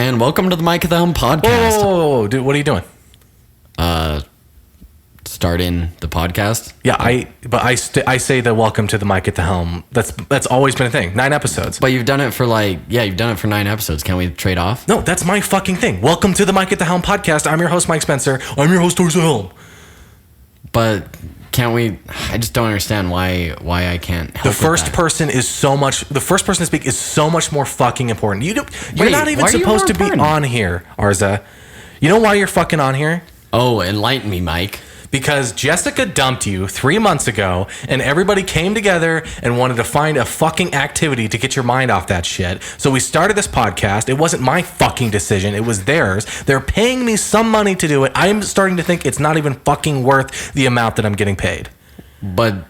and welcome to the Mike at the Helm podcast. Oh, dude, what are you doing? Starting the podcast. Yeah, I say the welcome to the Mike at the Helm. That's always been a thing. 9 episodes. But you've done it for you've done it for 9 episodes. Can we trade off? No, that's my fucking thing. Welcome to the Mike at the Helm podcast. I'm your host, Mike Spencer. I'm your host, Arza Helm. But can't we? I just don't understand why I can't help The first with that. person to speak is so much more fucking important. You're Wait, not even why are you supposed to more be important? on here, Arza. You know why you're fucking on here? Oh, enlighten me, Mike. Because Jessica dumped you 3 months ago, and everybody came together and wanted to find a fucking activity to get your mind off that shit. So we started this podcast. It wasn't my fucking decision. It was theirs. They're paying me some money to do it. I'm starting to think it's not even fucking worth the amount that I'm getting paid. But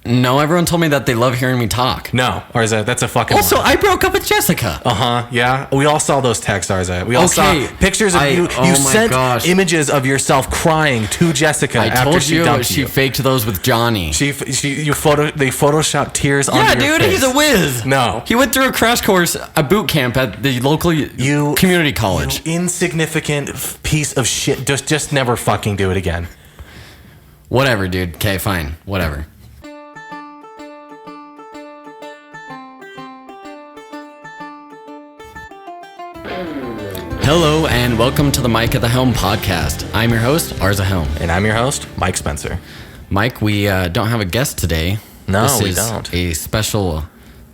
no, everyone told me that they love hearing me talk. No, Arza, that's a fucking Also, lie. I broke up with Jessica. Yeah. We all saw those texts, Arza. We all Okay. saw pictures of you. Oh You my sent gosh. images of yourself crying to Jessica I after told she you dumped she you. faked those with Johnny. They photoshopped tears on Yeah, your dude, face. he's a whiz. No. He went through a crash course, a boot camp at the local community college. You insignificant piece of shit. Just never fucking do it again. Whatever, dude. Okay, fine. Whatever. Hello, and welcome to the Mike at the Helm podcast. I'm your host, Arza Helm. And I'm your host, Mike Spencer. Mike, we don't have a guest today. No, this we is don't. A special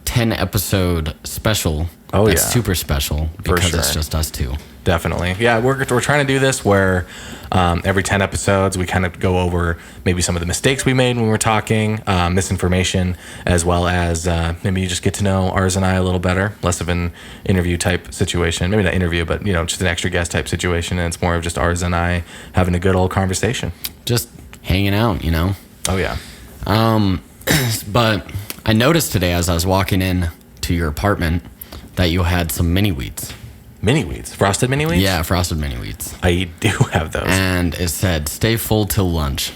10-episode special. Oh, That's yeah. super special because sure. it's just us two. Definitely. Yeah, we're trying to do this where every 10 episodes we kind of go over maybe some of the mistakes we made when we were talking, misinformation, as well as maybe you just get to know Arza and I a little better, less of an interview type situation. Maybe not interview, but just an extra guest type situation. And it's more of just Arza and I having a good old conversation. Just hanging out, Oh, yeah. But I noticed today as I was walking in to your apartment that you had some mini wheats. Mini wheats. Frosted mini wheats? Yeah, frosted mini wheats. I do have those. And it said, stay full till lunch.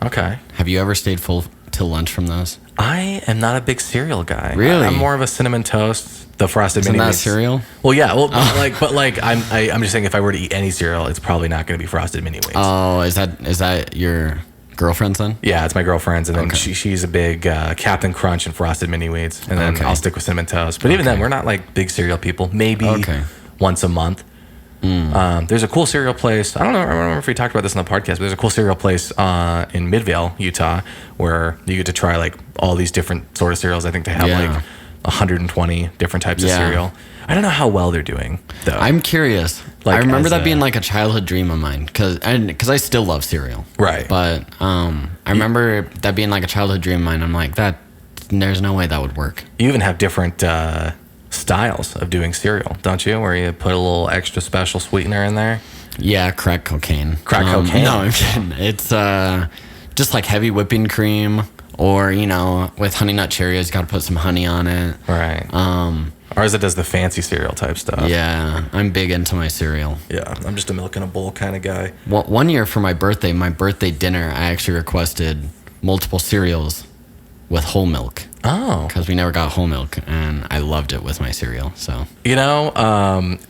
Okay. Have you ever stayed full till lunch from those? I am not a big cereal guy. Really? I'm more of a cinnamon toast. The frosted Isn't mini that wheats. cereal? Well, yeah. Well, I'm just saying if I were to eat any cereal, it's probably not going to be frosted mini wheats. Oh, is that your girlfriend's then? Yeah, it's my girlfriend's, and then Okay. she's a big Captain Crunch and frosted mini wheats, and then Okay. I'll stick with cinnamon toast. But even then, we're not like big cereal people. Maybe once a month. There's a cool cereal place. I don't remember if we talked about this on the podcast, but there's a cool cereal place in Midvale, Utah, where you get to try like all these different sort of cereals. I think they have like 120 different types of cereal. I don't know how well they're doing, though. I'm curious. Like, I remember as that a- being like a childhood dream of mine because I still love cereal. Right. But I remember that being like a childhood dream of mine. I'm like, there's no way that would work. You even have different styles of doing cereal, don't you? Where you put a little extra special sweetener in there. Yeah, crack cocaine. Crack cocaine? No, I'm kidding. It's just like heavy whipping cream or, with Honey Nut Cheerios, you got to put some honey on it. Right. Ours does the fancy cereal type stuff. Yeah, I'm big into my cereal. Yeah, I'm just a milk in a bowl kind of guy. Well, one year for my birthday dinner, I actually requested multiple cereals with whole milk. Oh. Because we never got whole milk, and I loved it with my cereal. So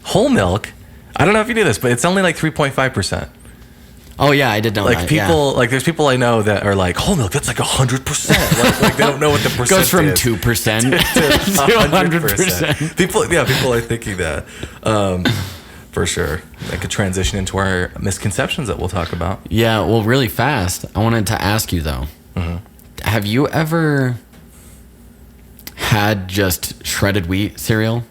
Whole milk, I don't know if you knew this, but it's only like 3.5%. Oh yeah, I did know Like that. people, like there's people I know that are like, whole milk, that's like 100%. like they don't know what the percent Goes from is. 2% to 100%. People are thinking that. For sure. That could transition into our misconceptions that we'll talk about. Yeah, well, really fast, I wanted to ask you though. Mm-hmm. Have you ever had just shredded wheat cereal?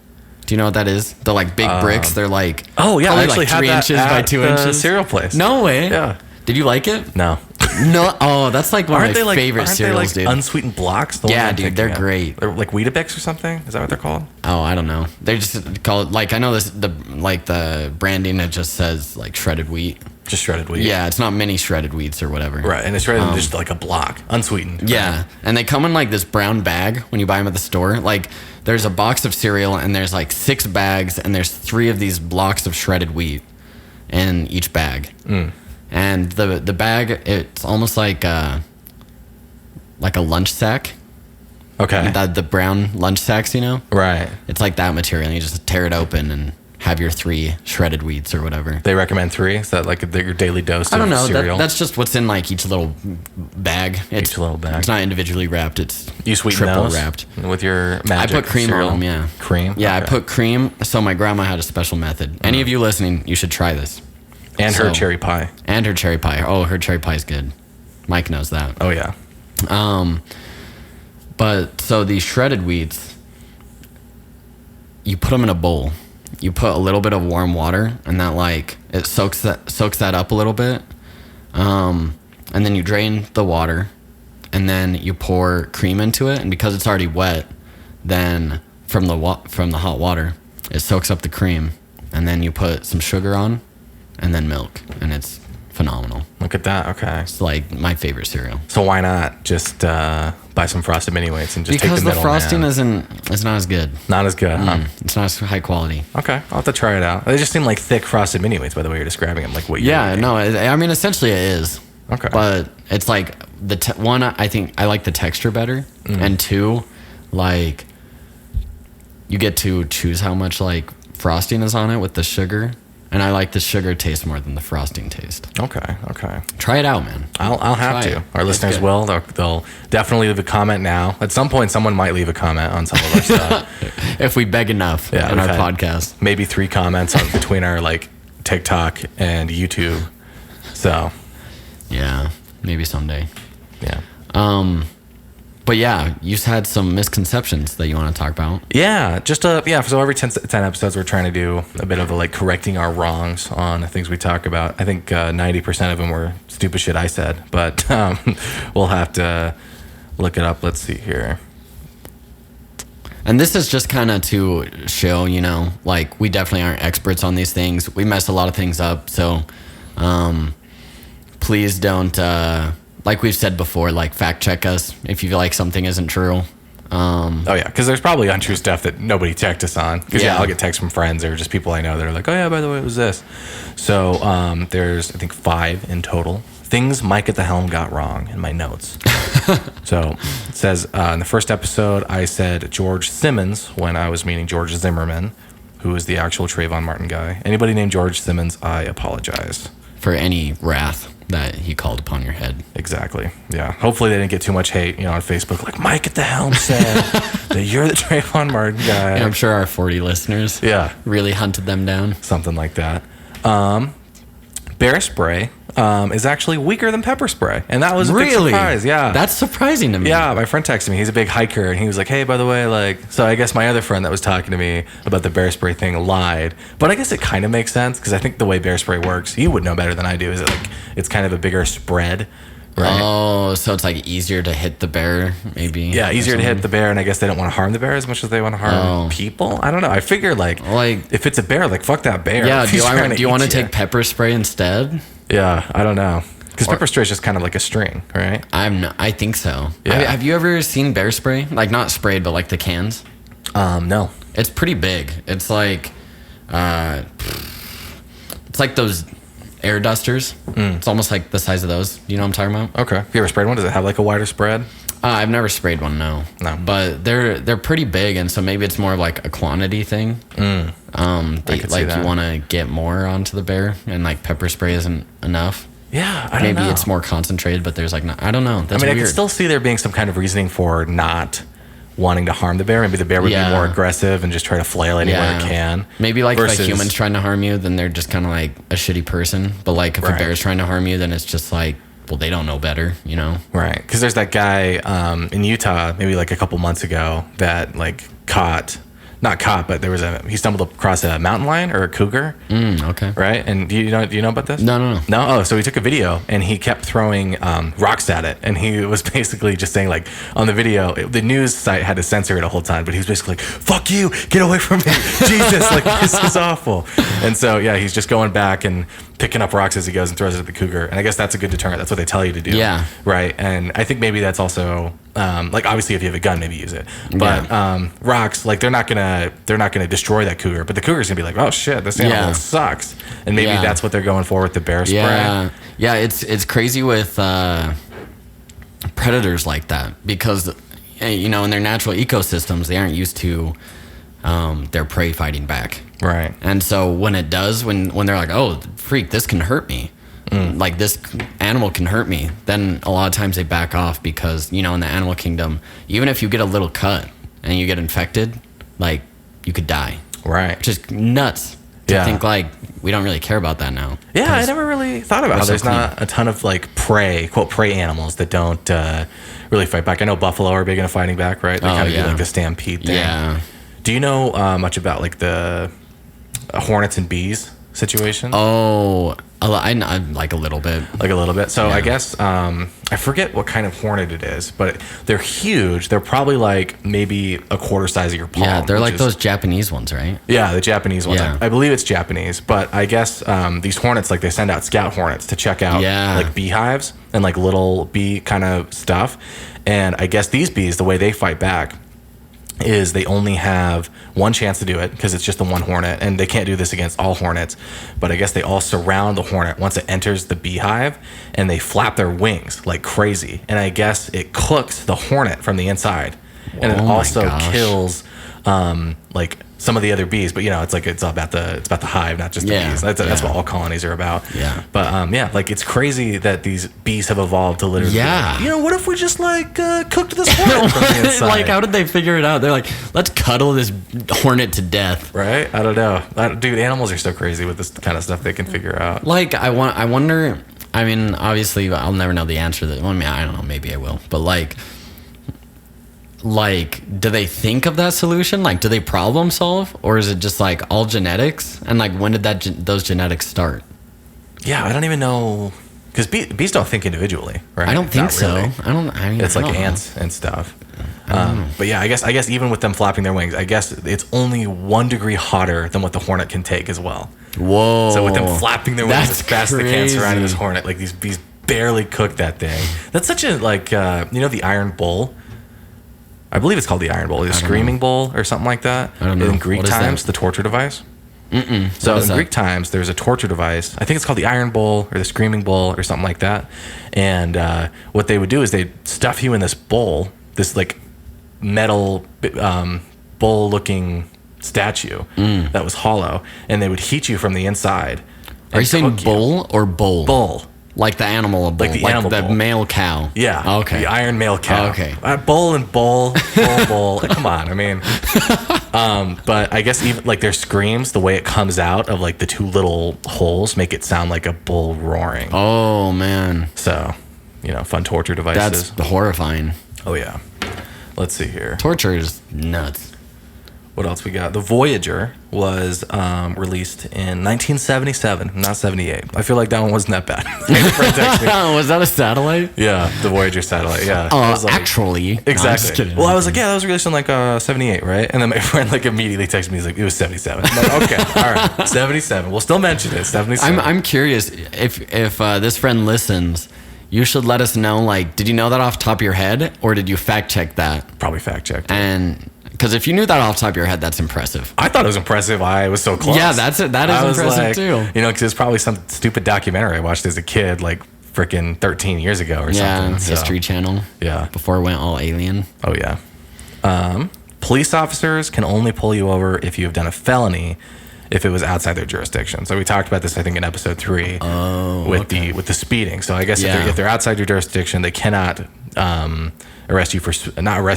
Do you know what that is? The like big bricks. They're like I actually like had 3 that inches by at 2 the inches. cereal place. No way. Yeah. Did you like it? No. No. Oh, that's like one of my favorite aren't cereals, they like dude. unsweetened blocks? The ones Yeah, I'm dude, thinking they're of. great. They're like Weetabix or something? Is that what they're called? Oh, I don't know. They're just called like I know this the branding. It just says like shredded wheat. Just shredded wheat. Yeah, it's not mini shredded wheats or whatever. Right, and it's shredded just like a block, unsweetened. Yeah, and they come in like this brown bag when you buy them at the store. Like there's a box of cereal and there's like 6 bags and there's 3 of these blocks of shredded wheat in each bag. And the bag, it's almost like a lunch sack. Okay. The brown lunch sacks, you know? Right. It's like that material. And you just tear it open and have your 3 shredded wheats or whatever. They recommend 3? Is that like your daily dose I don't of know. cereal? That's just what's in like each little bag. Each little bag. It's not individually wrapped. It's You sweeten triple those wrapped. with your magic I put cream cereal? on them, yeah. Cream? Yeah, Okay. I put cream. So my grandma had a special method. Any of you listening, you should try this. And her cherry pie. And her cherry pie. Oh, her cherry pie is good. Mike knows that. Oh, yeah. But so these shredded wheats, you put them in a bowl. You put a little bit of warm water, and that like it soaks that up a little bit. And then you drain the water, and then you pour cream into it. And because it's already wet, then from the hot water, it soaks up the cream. And then you put some sugar on, and then milk, and it's phenomenal. Look at that. Okay. It's like my favorite cereal. So why not just buy some Frosted Mini Wheats and just Because take the the middle frosting man? is not as good. Not as good, huh? It's not as high quality. Okay. I'll have to try it out. They just seem like thick Frosted Mini Wheats by the way you're describing them. Like what you're Yeah, eating. no, I mean essentially it is. Okay. But it's like one, I think I like the texture better, and 2, like you get to choose how much like frosting is on it with the sugar, and I like the sugar taste more than the frosting taste. Okay. Okay. Try it out, man. I'll have Try to. it. Our It's listeners good. will. They'll definitely leave a comment now. At some point, someone might leave a comment on some of our stuff. If we beg enough in we've our had podcast. Maybe 3 comments between our like TikTok and YouTube. So Yeah, maybe someday. yeah. But yeah, you had some misconceptions that you want to talk about. Yeah, just so every 10 episodes we're trying to do a bit of like correcting our wrongs on the things we talk about. I think 90% of them were stupid shit I said, but we'll have to look it up. Let's see here. And this is just kind of to show, you know, like we definitely aren't experts on these things. We mess a lot of things up. So please don't, like we've said before, like fact check us if you feel like something isn't true. Oh yeah, because there's probably untrue stuff that nobody checked us on. Because Yeah. I'll get texts from friends or just people I know that are like, oh yeah, by the way, it was this. So there's I think 5 in total things Mike at the Helm got wrong in my notes. So it says in the first episode I said George Simmons when I was meaning George Zimmerman, who is the actual Trayvon Martin guy. Anybody named George Simmons, I apologize. For any wrath that he called upon your head. Exactly. Yeah. Hopefully they didn't get too much hate, on Facebook. Like Mike at the Helm said that you're the Trayvon Martin guy. And I'm sure our 40 listeners really hunted them down. Something like that. Bear spray is actually weaker than pepper spray, and that was a big surprise. Yeah, That's surprising to me. yeah. My friend texted me. He's a big hiker, and he was like, "Hey, by the way, like," so I guess my other friend that was talking to me about the bear spray thing lied, but I guess it kind of makes sense because I think the way bear spray works, you would know better than I do. Is it like it's kind of a bigger spread, right? Oh, so it's like easier to hit the bear, maybe. Yeah, easier to hit the bear, and I guess they don't want to harm the bear as much as they want to harm people. I don't know. I figure like Like- if it's a bear, like fuck that bear. Yeah, If do he's trying you want to eat ya. take pepper spray instead? Yeah, I don't know. Because pepper spray is just kind of like a string, right? I think so. Yeah. Have you ever seen bear spray? Like not sprayed, but like the cans? No. It's pretty big. It's like those air dusters. It's almost like the size of those. You know what I'm talking about? Okay. Have you ever sprayed one? Does it have like a wider spread? I've never sprayed one, no. No. But they're pretty big, and so maybe it's more of like a quantity thing. I could see Like that. you want to get more onto the bear, and like pepper spray isn't enough. Yeah, I don't know. Maybe it's more concentrated, but there's like I don't know. That's I weird. can still see there being some kind of reasoning for not wanting to harm the bear. Maybe the bear would be Yeah. more aggressive and just try to flail anywhere it can. Maybe like if versus- a human's trying to harm you, then they're just kind of like a shitty person. But like if Right. a bear's trying to harm you, then it's just like, well, they don't know better, you know? Right. Because there's that guy in Utah, maybe like a couple months ago, that like not caught, but he stumbled across a mountain lion or a cougar. Okay. Right. And do you know about this? No. Oh, so he took a video and he kept throwing rocks at it. And he was basically just saying like on the video, the news site had to censor it a whole time, but he was basically like, fuck you, get away from me. Jesus, like this is awful. And so, yeah, he's just going back and picking up rocks as he goes and throws it at the cougar. And I guess that's a good deterrent. That's what they tell you to do. Yeah. Right. And I think maybe that's also like obviously if you have a gun, maybe use it. But rocks, like they're not gonna destroy that cougar. But the cougar's gonna be like, oh shit, this animal sucks. And maybe that's what they're going for with the bear spray. Yeah. It's crazy with predators like that because in their natural ecosystems, they aren't used to their prey fighting back. Right. And so when it does, when they're like, oh, freak, this can hurt me. Like this animal can hurt me. Then a lot of times they back off because, in the animal kingdom, even if you get a little cut and you get infected, like you could die. Right. Which is nuts to think like we don't really care about that now. Yeah, I never really thought about how there's not a ton of like quote prey animals that don't really fight back. I know buffalo are big into fighting back, right? They kind of do like the stampede thing. Yeah. Do you know much about like the hornets and bees situation? Oh, I like a little bit. Like a little bit. So I guess I forget what kind of hornet it is, but they're huge. They're probably like maybe a quarter size of your palm. Yeah, they're like those Japanese ones, right? Yeah, the Japanese ones. Yeah. I believe it's Japanese, but I guess these hornets, like they send out scout hornets to check out like beehives and like little bee kind of stuff. And I guess these bees, the way they fight back is they only have one chance to do it because it's just the one hornet, and they can't do this against all hornets, but I guess they all surround the hornet once it enters the beehive, and they flap their wings like crazy, and I guess it cooks the hornet from the inside. And it also kills like some of the other bees, but it's about the hive, not just the bees. That's what all colonies are about. Yeah. But like it's crazy that these bees have evolved to literally what if we just like cooked this hornet from the inside? Like how did they figure it out? They're like, let's cuddle this hornet to death. Right? I don't know. Dude, animals are so crazy with this kind of stuff they can figure out. Like I wonder, I mean, obviously I'll never know the answer to that. Well, I mean, I don't know, maybe I will. But like, do they think of that solution? Like, do they problem solve, or is it just like all genetics? And like, when did those genetics start? Yeah, I don't even know, because bees don't think individually, right? I don't think so. Really. I mean, it's like ants and stuff. But yeah, I guess even with them flapping their wings, I guess it's only 1 degree hotter than what the hornet can take as well. Whoa! So with them flapping their wings as fast as they can surrounding this hornet, like these bees barely cook that thing. That's such a the iron bull. I believe it's called the iron bull, the screaming bull or something like that. I don't know. In Greek times, the torture device. So in Greek times, there's a torture device. I think it's called the iron bull or the screaming bull or something like that. And what they would do is they'd stuff you in this bowl, this like metal bull-looking statue that was hollow, and they would heat you from the inside. Are you saying bull or bowl? Bull. Like the animal bull. Like the animal the bull. Male cow. Yeah. Okay. The iron male cow. Okay. Bull and bull. Come on. I mean, but I guess even like their screams, the way it comes out of like the two little holes make it sound like a bull roaring. Oh, man. So, fun torture devices. That's horrifying. Oh, yeah. Let's see here. Torture is nuts. What else we got? The Voyager was released in 1977, not 78. I feel like that one wasn't that bad. Was that a satellite? Yeah, the Voyager satellite. Yeah. Actually. Exactly. No, well, I was like, yeah, that was released in like 78, right? And then my friend like immediately texted me. He's like, it was 77. I'm like, okay, all right, 77. We'll still mention it. 77. I'm curious if this friend listens. You should let us know. Like, did you know that off the top of your head, or did you fact check that? Probably fact checked. And because if you knew that off the top of your head, that's impressive. I thought it was impressive. I was so close. Yeah, that is impressive too. Because it's probably some stupid documentary I watched as a kid, like freaking 13 years ago or something. Yeah, History Channel. Yeah. Before it went all alien. Oh, yeah. Police officers can only pull you over if you have done a felony if it was outside their jurisdiction. So we talked about this, I think, in episode 3 with the speeding. So I guess if they're outside your jurisdiction, they cannot not arrest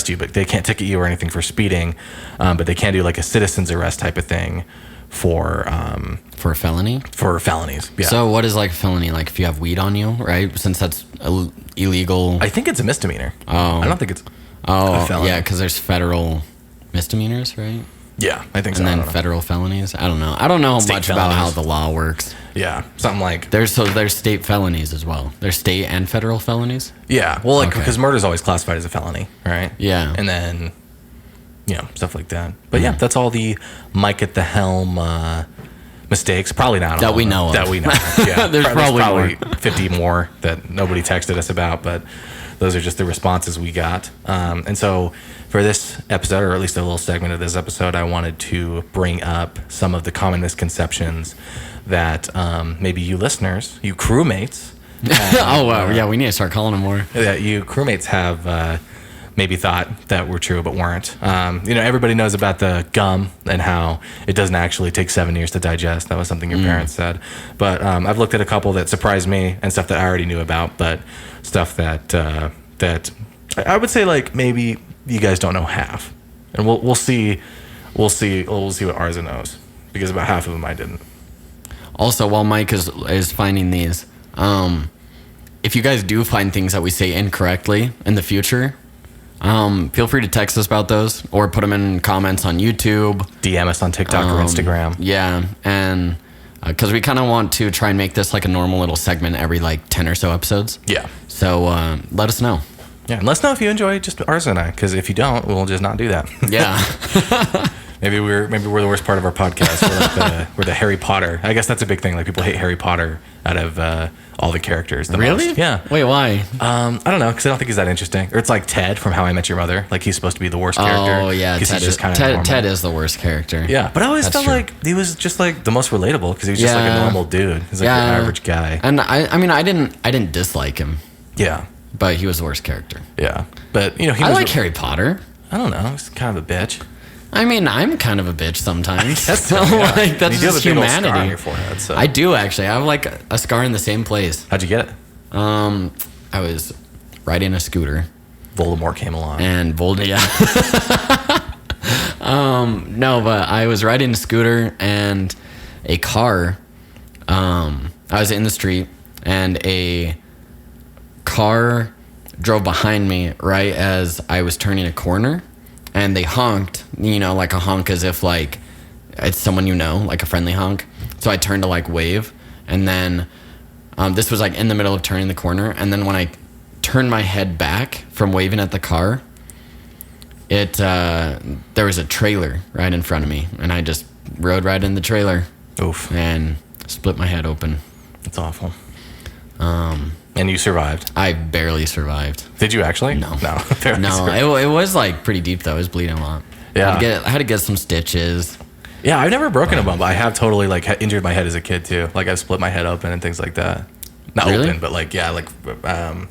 you, but they can't ticket you or anything for speeding. But they can do like a citizen's arrest type of thing for a felony? For felonies, yeah. So what is like a felony? Like if you have weed on you, right? Since that's illegal. I think it's a misdemeanor. Oh. I don't think it's a felony. Yeah, because there's federal misdemeanors, right? Yeah, I think so. And then federal felonies. I don't know State much felonies. about how the law works. Yeah, something like there's state felonies as well. There's state and federal felonies. Yeah, well, because murder is always classified as a felony, right? Yeah, and then stuff like that. But yeah, that's all the Mike at the Helm mistakes. Probably not that all we know of. That we know. Of. Yeah, there's probably 50 more that nobody texted us about, but those are just the responses we got. And so for this episode, or at least a little segment of this episode, I wanted to bring up some of the common misconceptions that maybe you listeners, you crewmates. Oh, wow. Yeah, we need to start calling them more. That you crewmates have maybe thought that were true but weren't. Everybody knows about the gum and how it doesn't actually take 7 years to digest. That was something your parents said. But I've looked at a couple that surprised me and stuff that I already knew about, but stuff that I would say like maybe you guys don't know half, and we'll see what Arza knows, because about half of them I didn't. Also, while Mike is finding these, if you guys do find things that we say incorrectly in the future, feel free to text us about those or put them in comments on YouTube. DM us on TikTok or Instagram. Yeah, and because we kind of want to try and make this like a normal little segment every like 10 or so episodes. Yeah. So let us know. Yeah, and let us know if you enjoy just Arza and I, because if you don't, we'll just not do that. Yeah. Maybe we're the worst part of our podcast. We're the Harry Potter. I guess that's a big thing. Like, people hate Harry Potter out of all the characters. Really? Most. Yeah. Wait, why? I don't know, because I don't think he's that interesting. Or it's like Ted from How I Met Your Mother. Like, he's supposed to be the worst character. Oh yeah, Ted is the worst character. Yeah, but I always felt like he was just like the most relatable, because he was just like a normal dude. He's like an average guy. And I didn't dislike him. Yeah. But he was the worst character. Yeah. But he I like Harry Potter. I don't know. He's kind of a bitch. I mean, I'm kind of a bitch sometimes. That's just humanity. Scar on your forehead, so. I do actually. I have like a scar in the same place. How'd you get it? I was riding a scooter. Voldemort came along. And yeah. No, but I was riding a scooter and a car. I was in the street and a car drove behind me right as I was turning a corner. And they honked, like a honk as if like it's someone like a friendly honk. So I turned to like wave, and then this was like in the middle of turning the corner. And then when I turned my head back from waving at the car, there was a trailer right in front of me, and I just rode right in the trailer. Oof. And split my head open. That's awful. And you survived? I barely survived. Did you actually? No. No. It was like pretty deep though. It was bleeding a lot. Yeah. I had to get some stitches. Yeah, I've never broken a bone, but I have totally like injured my head as a kid too. Like, I've split my head open and things like that. Not really? Open, but like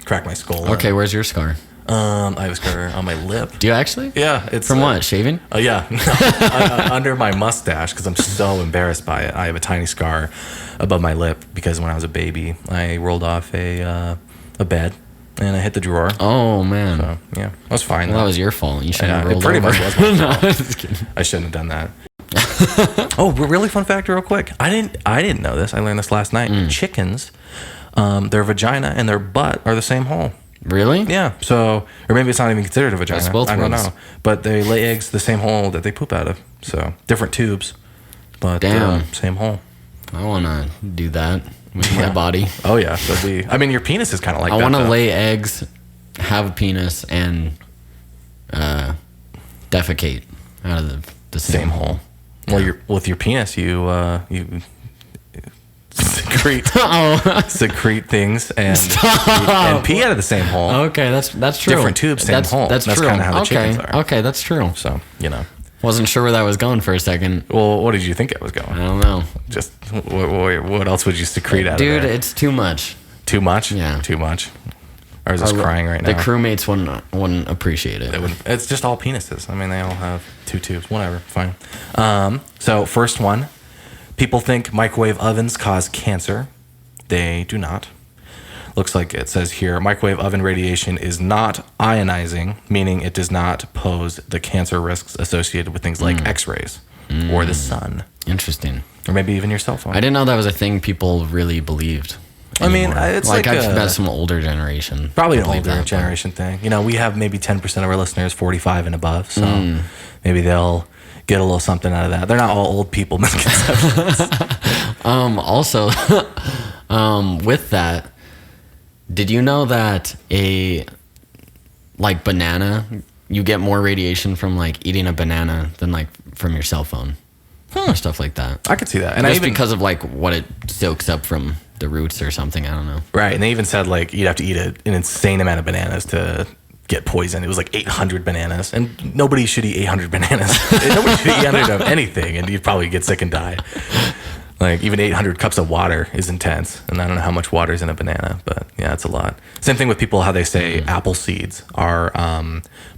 cracked my skull. Okay, where's your scar? I have a scar on my lip. Do you actually? Yeah, it's from what? Shaving? Yeah, under my mustache, because I'm so embarrassed by it. I have a tiny scar above my lip because when I was a baby, I rolled off a bed and I hit the drawer. Oh man. So yeah, that was fine. Well, that was your fault. You shouldn't have rolled it pretty over. much was my fault. No, just kidding. I shouldn't have done that. Oh, really fun fact, real quick. I didn't know this. I learned this last night. Chickens, their vagina and their butt are the same hole. Really? Yeah. So, or maybe it's not even considered a vagina. Both I don't know. But they lay eggs the same hole that they poop out of. So different tubes, but same hole. I want to do that with my body. Oh yeah. I mean, your penis is kind of like that. I want to lay eggs, have a penis, and defecate out of the same hole. Well, with your penis, you secrete things and pee out of the same hole. Okay, that's true. Different tubes, same hole. That's true. Kind of how the chickens are. Okay, that's true. So wasn't sure where that was going for a second. Well, what did you think it was going? I don't know. Just what else would you secrete out of there? Dude, it's too much. Too much? Yeah. Too much. Ours is crying right now. The crewmates wouldn't appreciate it. It's just all penises. I mean, they all have 2 tubes. Whatever. Fine. So first one. People think microwave ovens cause cancer. They do not. Looks like it says here, microwave oven radiation is not ionizing, meaning it does not pose the cancer risks associated with things like X-rays or the sun. Interesting. Or maybe even your cell phone. I didn't know that was a thing people really believed I anymore. mean, it's like I've met some older generation. Probably an older generation thing. We have maybe 10% of our listeners 45 and above, so maybe they'll get a little something out of that. They're not all old people misconceptions. Also, with that, did you know that banana, you get more radiation from like eating a banana than like from your cell phone or stuff like that? I could see that. And just because of like what it soaks up from the roots or something. I don't know. Right. And they even said like you'd have to eat an insane amount of bananas to get poisoned. It was like 800 bananas, and nobody should eat 800 bananas. Nobody should eat 800 of anything, and you'd probably get sick and die. Like even 800 cups of water is intense, and I don't know how much water is in a banana, but yeah, it's a lot. Same thing with people, how they say apple seeds are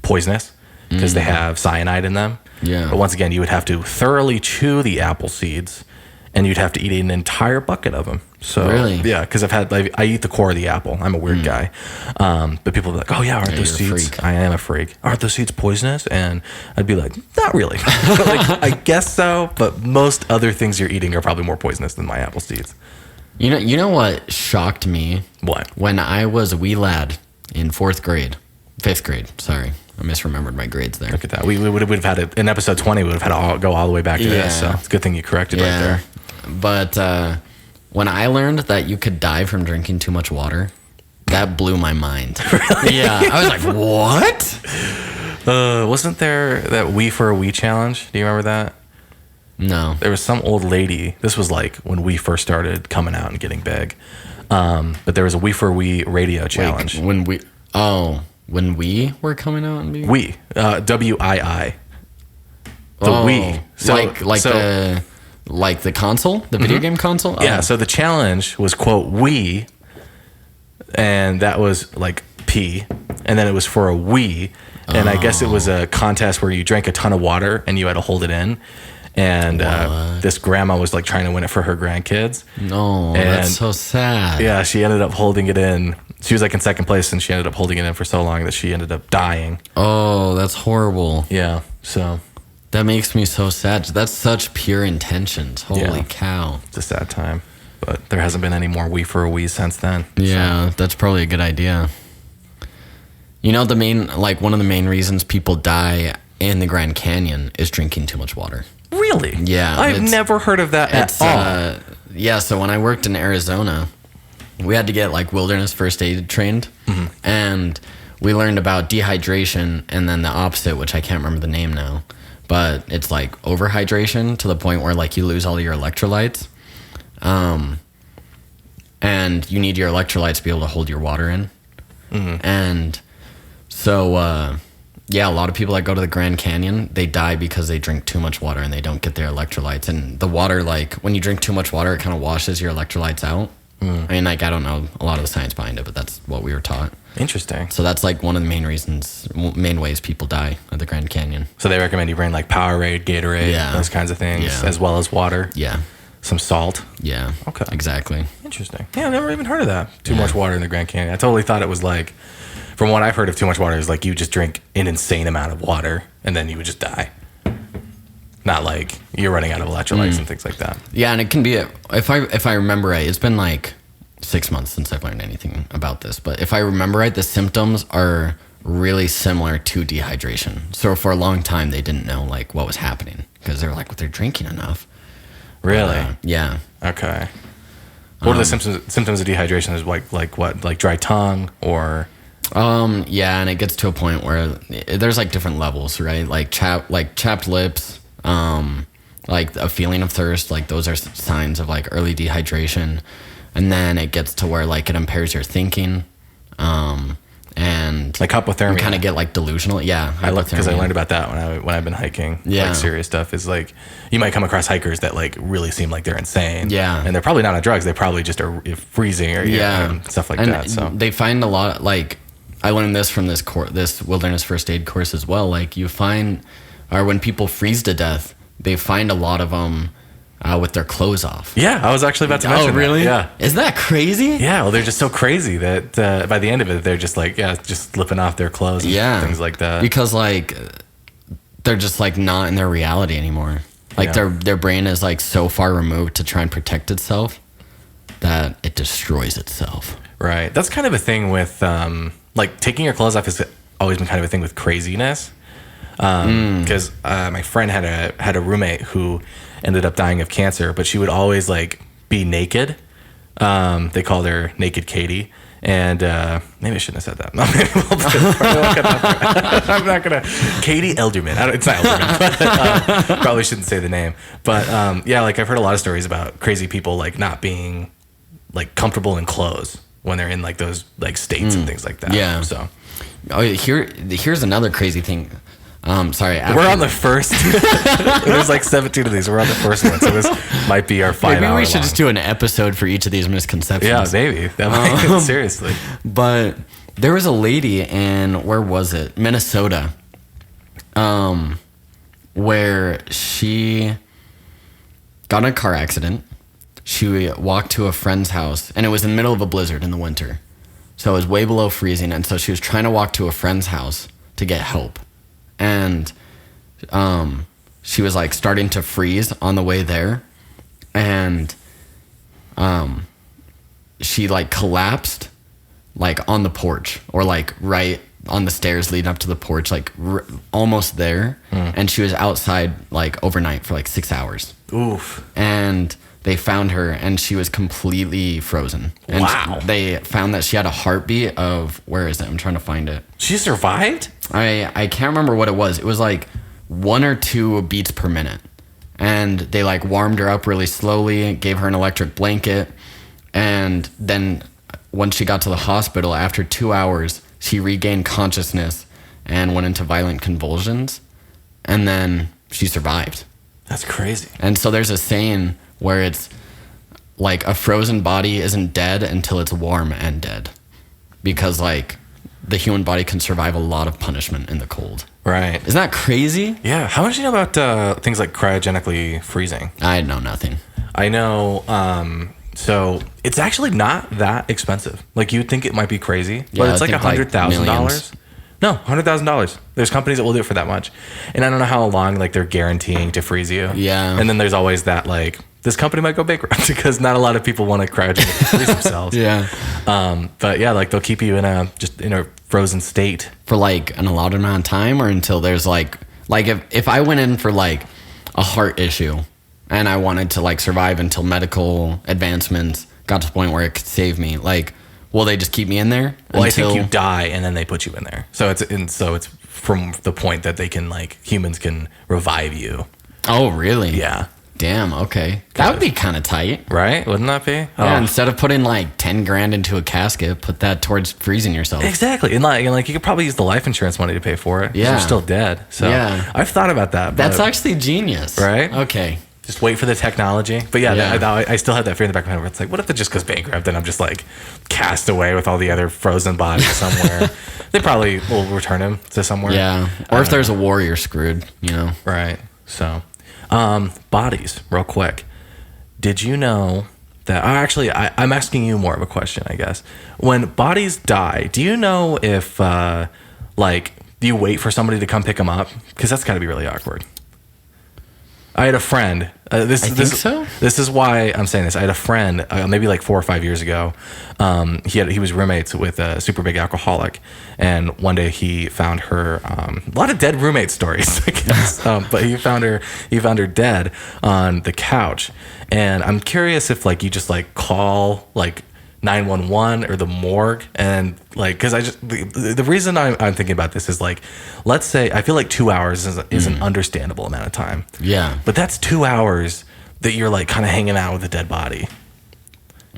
poisonous because they have cyanide in them. Yeah. But once again, you would have to thoroughly chew the apple seeds, and you'd have to eat an entire bucket of them. So Really? yeah, because I eat the core of the apple. I'm a weird guy, but people are like, oh yeah, aren't those you're a seeds? freak. I am a freak. Aren't those seeds poisonous? And I'd be like, not really. Like, I guess so, but most other things you're eating are probably more poisonous than my apple seeds. You know what shocked me? What? When I was a wee lad in 5th grade. Sorry, I misremembered my grades there. Look at that. We would have had it in episode 20. We would have had to go all the way back to this. So it's a good thing you corrected right there. But when I learned that you could die from drinking too much water, that blew my mind. Really? Yeah, I was like, what? Wasn't there that We for a We challenge? Do you remember that? No. There was some old lady. This was like when we first started coming out and getting big. But there was a We for a We radio challenge. When we were coming out and being We, WII. The oh, We. So, like the console, the video game console. Yeah. Oh. So the challenge was quote We, and that was like P, and then it was for a we, and I guess it was a contest where you drank a ton of water and you had to hold it in. And this grandma was like trying to win it for her grandkids. No, that's so sad. Yeah, she ended up holding it in. She was like in second place, and she ended up holding it in for so long that she ended up dying. Oh, that's horrible. Yeah, so that makes me so sad. That's such pure intentions. Holy cow. It's a sad time. But there hasn't been any more We for a We since then. Yeah, that's probably a good idea. You know, one of the main reasons people die in the Grand Canyon is drinking too much water. Really? Yeah. I've never heard of that at all. Yeah, so when I worked in Arizona, we had to get like wilderness first aid trained. Mm-hmm. And we learned about dehydration and then the opposite, which I can't remember the name now. But it's like overhydration to the point where like you lose all your electrolytes. And you need your electrolytes to be able to hold your water in. Mm-hmm. And so, a lot of people that go to the Grand Canyon, they die because they drink too much water and they don't get their electrolytes. And the water, like, when you drink too much water, it kind of washes your electrolytes out. I mean, like, I don't know a lot of the science behind it, but that's what we were taught. Interesting. So that's, like, one of the main ways people die at the Grand Canyon. So they recommend you bring, like, Powerade, Gatorade, those kinds of things, as well as water? Yeah. Some salt? Yeah. Okay. Exactly. Interesting. Yeah, I've never even heard of that. Too much water in the Grand Canyon. I totally thought it was, like... From what I've heard of too much water is like you just drink an insane amount of water and then you would just die. Not like you're running out of electrolytes and things like that. Yeah, and it can be if I remember right, it's been like 6 months since I've learned anything about this, but if I remember right, the symptoms are really similar to dehydration. So for a long time they didn't know like what was happening because they were like, well, they're drinking enough. Really? Yeah. Okay. What are the symptoms of dehydration? Is like what? Like dry tongue or yeah, and it gets to a point where there's like different levels, right? Like chapped lips, like a feeling of thirst, like those are signs of like early dehydration. And then it gets to where like it impairs your thinking, and like hypothermia. You kind of get like delusional. Yeah, because I learned about that when I've been hiking. Yeah, like serious stuff is like you might come across hikers that like really seem like they're insane. Yeah, and they're probably not on drugs. They probably just are freezing or and stuff like that. So they find a lot like. I learned this from this wilderness first aid course as well. Like when people freeze to death, they find a lot of them with their clothes off. Yeah, I was actually about to mention. Oh, really? That. Yeah. Isn't that crazy? Yeah, well, they're just so crazy that by the end of it, they're just like, just slipping off their clothes and things like that. Because like they're just like not in their reality anymore. Like their brain is like so far removed to try and protect itself that it destroys itself. Right. That's kind of a thing with like taking your clothes off has always been kind of a thing with craziness. Because my friend had a roommate who ended up dying of cancer, but she would always like be naked. They called her Naked Katie. And maybe I shouldn't have said that. No, maybe I'm not gonna. Katie Elderman. It's not Elderman. But, probably shouldn't say the name. But like I've heard a lot of stories about crazy people like not being like comfortable in clothes when they're in like those like states and things like that. Yeah. So here's another crazy thing. Sorry. We're on the first. There's like 17 of these. We're on the first one, so this might be our 5 Maybe hour we should long. just do an episode for each of these misconceptions. Yeah, maybe. That might, seriously. But there was a lady in, where was it? Minnesota. Where she got in a car accident. She walked to a friend's house, and it was in the middle of a blizzard in the winter. So it was way below freezing, and so she was trying to walk to a friend's house to get help. And she was like starting to freeze on the way there, and she like collapsed like on the porch, or like right on the stairs leading up to the porch, like almost there. And she was outside like overnight for like 6 hours. Oof. And they found her, and she was completely frozen. And wow. They found that she had a heartbeat of, where is it? I'm trying to find it. She survived? I can't remember what it was. It was like 1 or 2 beats per minute. And they like warmed her up really slowly, gave her an electric blanket. And then once she got to the hospital, after 2 hours, she regained consciousness and went into violent convulsions. And then she survived. That's crazy. And so there's a saying where it's like a frozen body isn't dead until it's warm and dead. Because like the human body can survive a lot of punishment in the cold. Right. Isn't that crazy? Yeah. How much do you know about things like cryogenically freezing? I know nothing. I know. So it's actually not that expensive. Like you'd think it might be crazy, but Yeah, it's I like think, like, $100,000. millions. No, $100,000. There's companies that will do it for that much, and I don't know how long like they're guaranteeing to freeze you. Yeah. And then there's always that like this company might go bankrupt because not a lot of people want to cryogenically freeze themselves. Yeah. But yeah, like they'll keep you in a frozen state For like an allotted amount of time, or until there's like if I went in for like a heart issue and I wanted to like survive until medical advancements got to the point where it could save me, like, will they just keep me in there? Well, I think you die and then they put you in there. So it's from the point that they can like humans can revive you. Oh, really? Yeah. Damn. Okay. That would be kind of tight. Right? Wouldn't that be? Yeah. Instead of putting like 10 grand into a casket, put that towards freezing yourself. Exactly. And like you could probably use the life insurance money to pay for it. 'Cause Yeah. you're still dead. So Yeah. I've thought about that. That's but actually genius. Right? Okay. just wait for the technology. But yeah, Yeah. I still had that fear in the back of my head where it's like, what if it just goes bankrupt and I'm just like cast away with all the other frozen bodies somewhere? They probably will return him to somewhere. Yeah. Or if there's a war, you're screwed, you know? Right. So, bodies, real quick. Did you know that, actually, I'm asking you more of a question, I guess. When bodies die, do you know if, do you wait for somebody to come pick them up? Because that's got to be really awkward. I had a friend. I think so. This is why I'm saying this. I had a friend, maybe like 4 or 5 years ago. He was roommates with a super big alcoholic, and one day he found her. A lot of dead roommate stories, I guess. But he found her dead on the couch, and I'm curious if like you just like call like 911 or the morgue, and like, because the reason I'm thinking about this is like, let's say I feel like 2 hours is an understandable amount of time. Yeah, but that's 2 hours that you're like kind of hanging out with a dead body,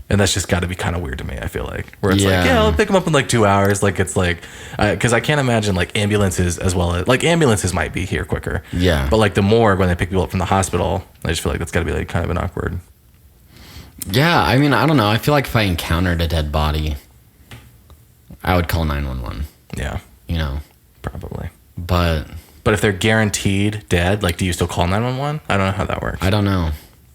and that's just got to be kind of weird to me. I feel like where it's like, yeah, I'll pick them up in like 2 hours. Like it's like, because I can't imagine like ambulances as well as like ambulances might be here quicker. Yeah, but like the morgue when they pick people up from the hospital, I just feel like that's got to be like kind of an awkward. Yeah, I mean, I don't know. I feel like if I encountered a dead body, I would call 911. Yeah. You know? Probably. But if they're guaranteed dead, like, do you still call 911? I don't know how that works. I don't know.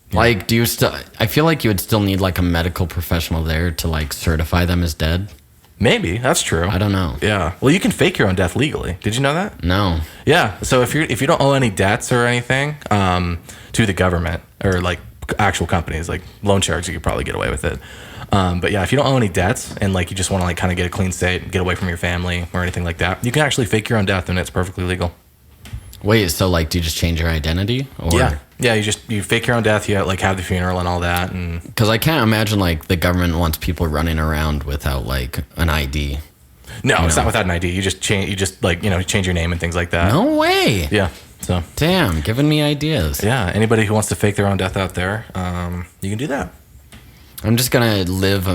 Yeah. Like, do you still... I feel like you would still need, like, a medical professional there to, like, certify them as dead. Maybe. That's true. I don't know. Yeah. Well, you can fake your own death legally. Did you know that? No. Yeah. So if you don't owe any debts or anything to the government or, like, actual companies like loan sharks, you could probably get away with it, but yeah, if you don't owe any debts and like you just want to like kind of get a clean slate and get away from your family or anything like that, you can actually fake your own death and it's perfectly legal. Wait, so like do you just change your identity? Or yeah, you fake your own death, you like have the funeral and all that. And because I can't imagine like the government wants people running around without like an ID. No, it's not without an ID. You just change like change your name and things like that. No way. Yeah. So damn, giving me ideas. Yeah, anybody who wants to fake their own death out there, you can do that. I'm just gonna live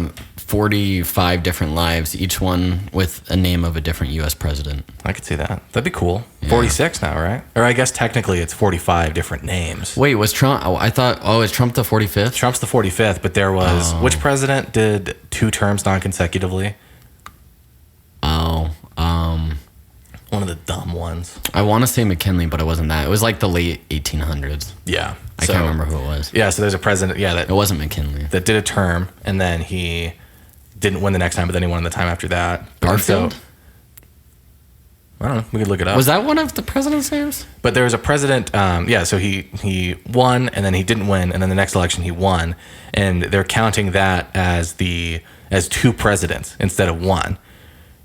45 different lives, each one with a name of a different U.S. president. I could see that. That'd be cool. 46 now, right? Or I guess technically it's 45 different names. Wait, was Trump? Oh, I thought. Oh, is Trump the 45th? Trump's the 45th, but there was which president did 2 terms non-consecutively? Oh, one of the dumb ones. I want to say McKinley, but it wasn't that. It was like the late 1800s. Yeah, I can't remember who it was. Yeah, so there's a president. Yeah, It wasn't McKinley. that did a term, and then he didn't win the next time, but then he won the time after that. Garfield? So, I don't know. We could look it up. Was that one of the president's names? But there was a president. So he won, and then he didn't win, and then the next election he won, and they're counting that as 2 presidents instead of 1.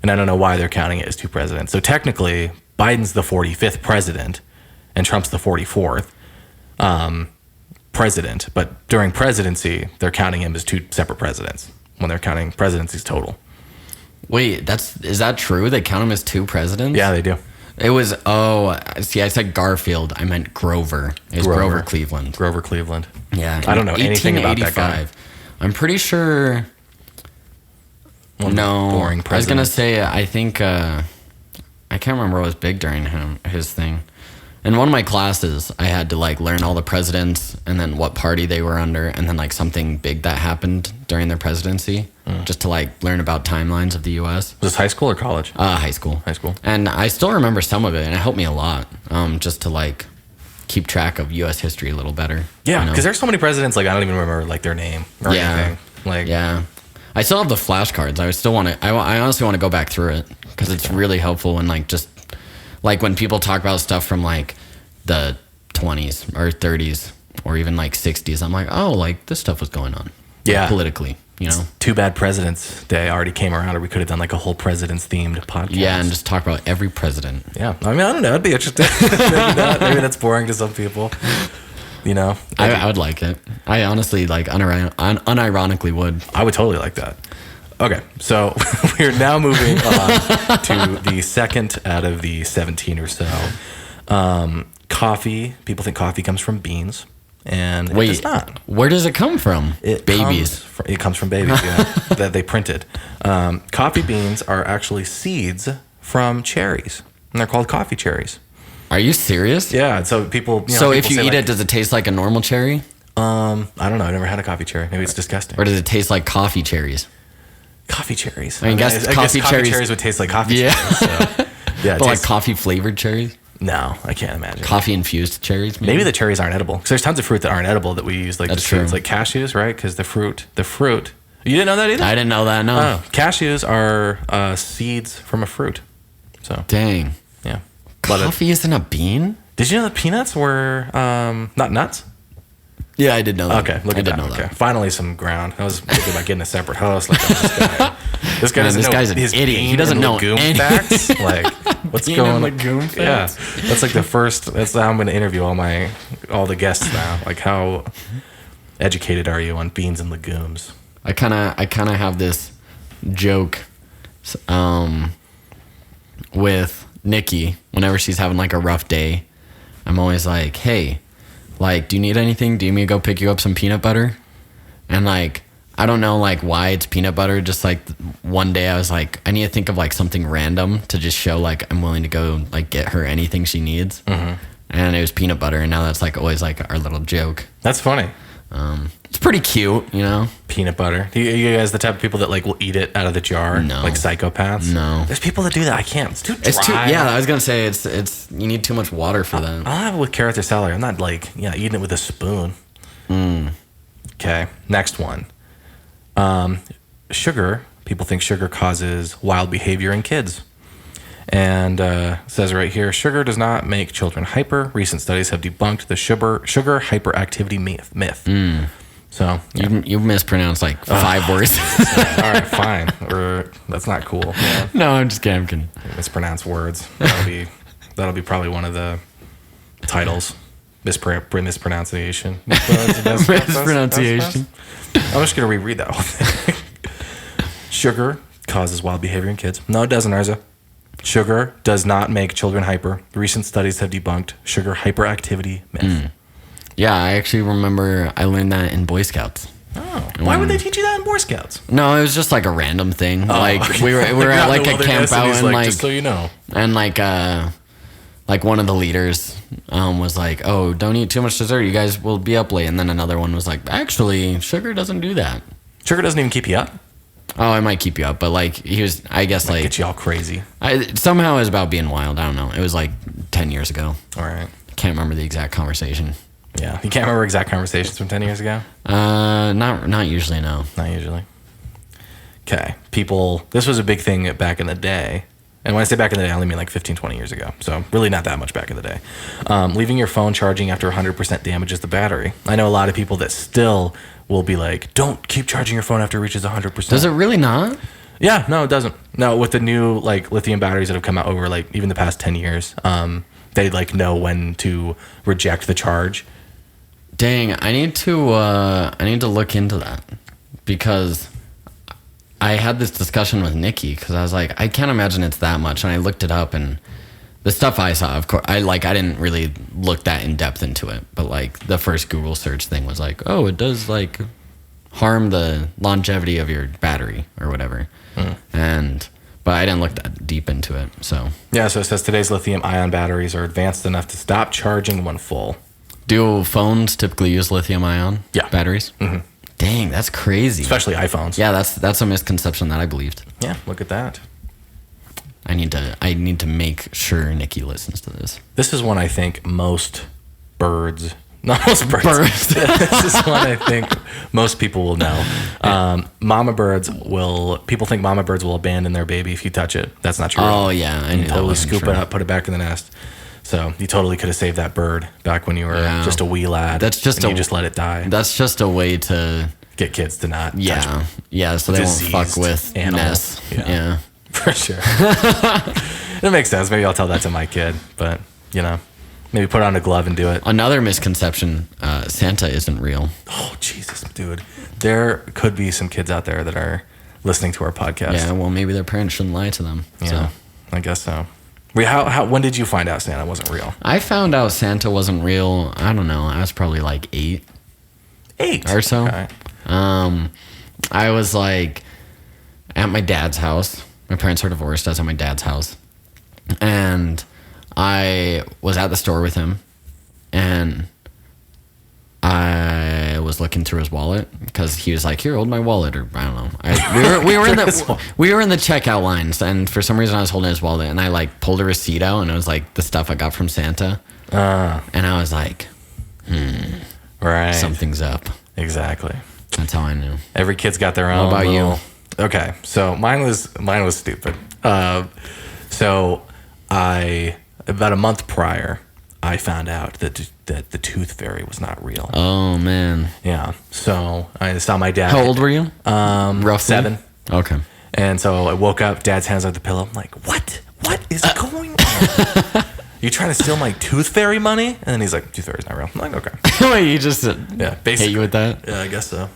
And I don't know why they're counting it as 2 presidents. So technically, Biden's the 45th president, and Trump's the 44th president. But during presidency, they're counting him as 2 separate presidents when they're counting presidencies total. Wait, is that true? They count him as 2 presidents? Yeah, they do. It was, see, I said Garfield. I meant Grover. It was Grover Cleveland. Grover Cleveland. Yeah. I don't know anything about that guy. I'm pretty sure. Boring president. I was gonna say I think I can't remember what was big during his thing. In one of my classes, I had to like learn all the presidents and then what party they were under, and then like something big that happened during their presidency, just to like learn about timelines of the U.S. Was this high school or college? High school. High school. And I still remember some of it, and it helped me a lot, just to like keep track of U.S. history a little better. Yeah, because there's so many presidents, like I don't even remember like their name or anything. Like, yeah. I still have the flashcards. I still want to. I honestly want to go back through it because it's really helpful when like just like when people talk about stuff from like the 20s or 30s or even like 60s. I'm like, oh, like this stuff was going on. Yeah, like, politically, you know. Too bad President's Day already came around, or we could have done like a whole presidents themed podcast. Yeah, and just talk about every president. Yeah, I mean, I don't know. It'd be interesting. Maybe that's boring to some people. You know, I would like it. I honestly like unironically would. I would totally like that. Okay, so we're now moving on to the second out of the 17 or so. Coffee. People think coffee comes from beans, and it does not. Where does it come from? Babies. It comes from babies. Yeah, that they printed. Coffee beans are actually seeds from cherries, and they're called coffee cherries. Are you serious? Yeah. So people. So if you eat it, does it taste like a normal cherry? I don't know. I never had a coffee cherry. Maybe it's disgusting. Or does it taste like coffee cherries? Coffee cherries. I mean, I guess coffee cherries would taste like coffee cherries. So. Yeah. But like coffee flavored cherries? No, I can't imagine. Coffee infused cherries? Maybe the cherries aren't edible. Because there's tons of fruit that aren't edible that we use. Like that's true. Like cashews, right? Because the fruit. You didn't know that either? I didn't know that, no. Oh, cashews are seeds from a fruit. So. Dang. Yeah. Coffee isn't a bean? Did you know that peanuts were not nuts? Yeah, I did know that. Okay, look at that. Okay, finally some ground. I was thinking about getting a separate host. Like this guy Man, this guy's an idiot. He doesn't know any facts. Like what's going on? Legume facts? Yeah, that's like the first. That's how I'm going to interview all the guests now. Like how educated are you on beans and legumes? I kind of have this joke, with Nikki whenever she's having like a rough day. I'm always like, hey, like, do you need anything? Do you need me to go pick you up some peanut butter? And like, I don't know like why it's peanut butter. Just like one day I was like, I need to think of like something random to just show like I'm willing to go like get her anything she needs. Mm-hmm. And it was peanut butter. And now that's like always like our little joke. That's funny. It's pretty cute, you know? Peanut butter. Are you guys the type of people that like will eat it out of the jar? No. Like psychopaths? No. There's people that do that. I can't. It's too dry. Yeah, I was going to say it's you need too much water for that. I'll have it with carrots or celery. I'm not like, eating it with a spoon. Okay. Next one. Sugar. People think sugar causes wild behavior in kids. And it says right here, sugar does not make children hyper. Recent studies have debunked the sugar hyperactivity myth. So you mispronounced like 5 words. All right, fine. That's not cool. Yeah. No, I'm just kidding. I'm kidding. Mispronounce words. That'll be probably one of the titles. Mispronunciation. Mispronunciation. I'm just gonna reread that whole thing. Sugar causes wild behavior in kids. No, it doesn't, Arza. Sugar does not make children hyper. Recent studies have debunked sugar hyperactivity myth. Yeah, I actually remember I learned that in Boy Scouts. Oh. Why would they teach you that in Boy Scouts? No, it was just like a random thing. Okay. We were at like a camp out and like just so you know. And like one of the leaders was like, "Oh, don't eat too much dessert. You guys will be up late." And then another one was like, "Actually, sugar doesn't do that. Sugar doesn't even keep you up. Oh, it might keep you up, but like he was, I guess, like Get you all crazy. Somehow it was about being wild. I don't know. It was like 10 years ago. All right. Can't remember the exact conversation. Yeah, you can't remember exact conversations from 10 years ago? Not usually, no. Not usually. Okay. This was a big thing back in the day. And when I say back in the day, I only mean like 15, 20 years ago. So really not that much back in the day. Leaving your phone charging after 100% damages the battery. I know a lot of people that still will be like, don't keep charging your phone after it reaches 100%. Does it really not? Yeah, no, it doesn't. No, with the new like lithium batteries that have come out over like even the past 10 years, they like know when to reject the charge. Dang, I need to look into that because I had this discussion with Nikki because I was like, I can't imagine it's that much, and I looked it up, and the stuff I saw, of course, I didn't really look that in depth into it, but like the first Google search thing was like, oh, it does like harm the longevity of your battery or whatever, but I didn't look that deep into it. So yeah, so it says today's lithium-ion batteries are advanced enough to stop charging when full. Do phones typically use lithium-ion batteries? Mm-hmm. Dang, that's crazy. Especially iPhones. Yeah, that's a misconception that I believed. Yeah, look at that. I need to make sure Nikki listens to this. This is one I think most birds. Not most birds. This is one I think most people will know. People think mama birds will abandon their baby if you touch it. That's not true. Oh yeah, I you totally scoop it up, put it back in the nest. So you totally could have saved that bird back when you were just a wee lad. That's just you just let it die. That's just a way to get kids to not touch so they won't fuck with animals. Yeah, for sure. It makes sense. Maybe I'll tell that to my kid, but maybe put on a glove and do it. Another misconception: Santa isn't real. Oh Jesus, dude! There could be some kids out there that are listening to our podcast. Yeah, well, maybe their parents shouldn't lie to them. Yeah, so. I guess so. When did you find out Santa wasn't real? I found out Santa wasn't real. I don't know. I was probably like 8. 8 or so. Okay. I was like at my dad's house. My parents are divorced. I was at my dad's house, and I was at the store with him, and I was looking through his wallet because he was like, "Here, hold my wallet," or I don't know. We were in the checkout lines, and for some reason I was holding his wallet, and I like pulled a receipt out, and it was like the stuff I got from Santa, and I was like, right, something's up. Exactly. That's how I knew. Every kid's got their own. What about you? Okay, so mine was stupid. So about a month prior, I found out that the tooth fairy was not real. Oh man. Yeah. So I saw my dad. How old were you? Roughly 7. Okay. And so I woke up, dad's hands on the pillow. I'm like, what is going on? You trying to steal my tooth fairy money? And then he's like, tooth fairy's not real. I'm like, okay. Wait, you just basically hate you with that? Yeah, I guess so.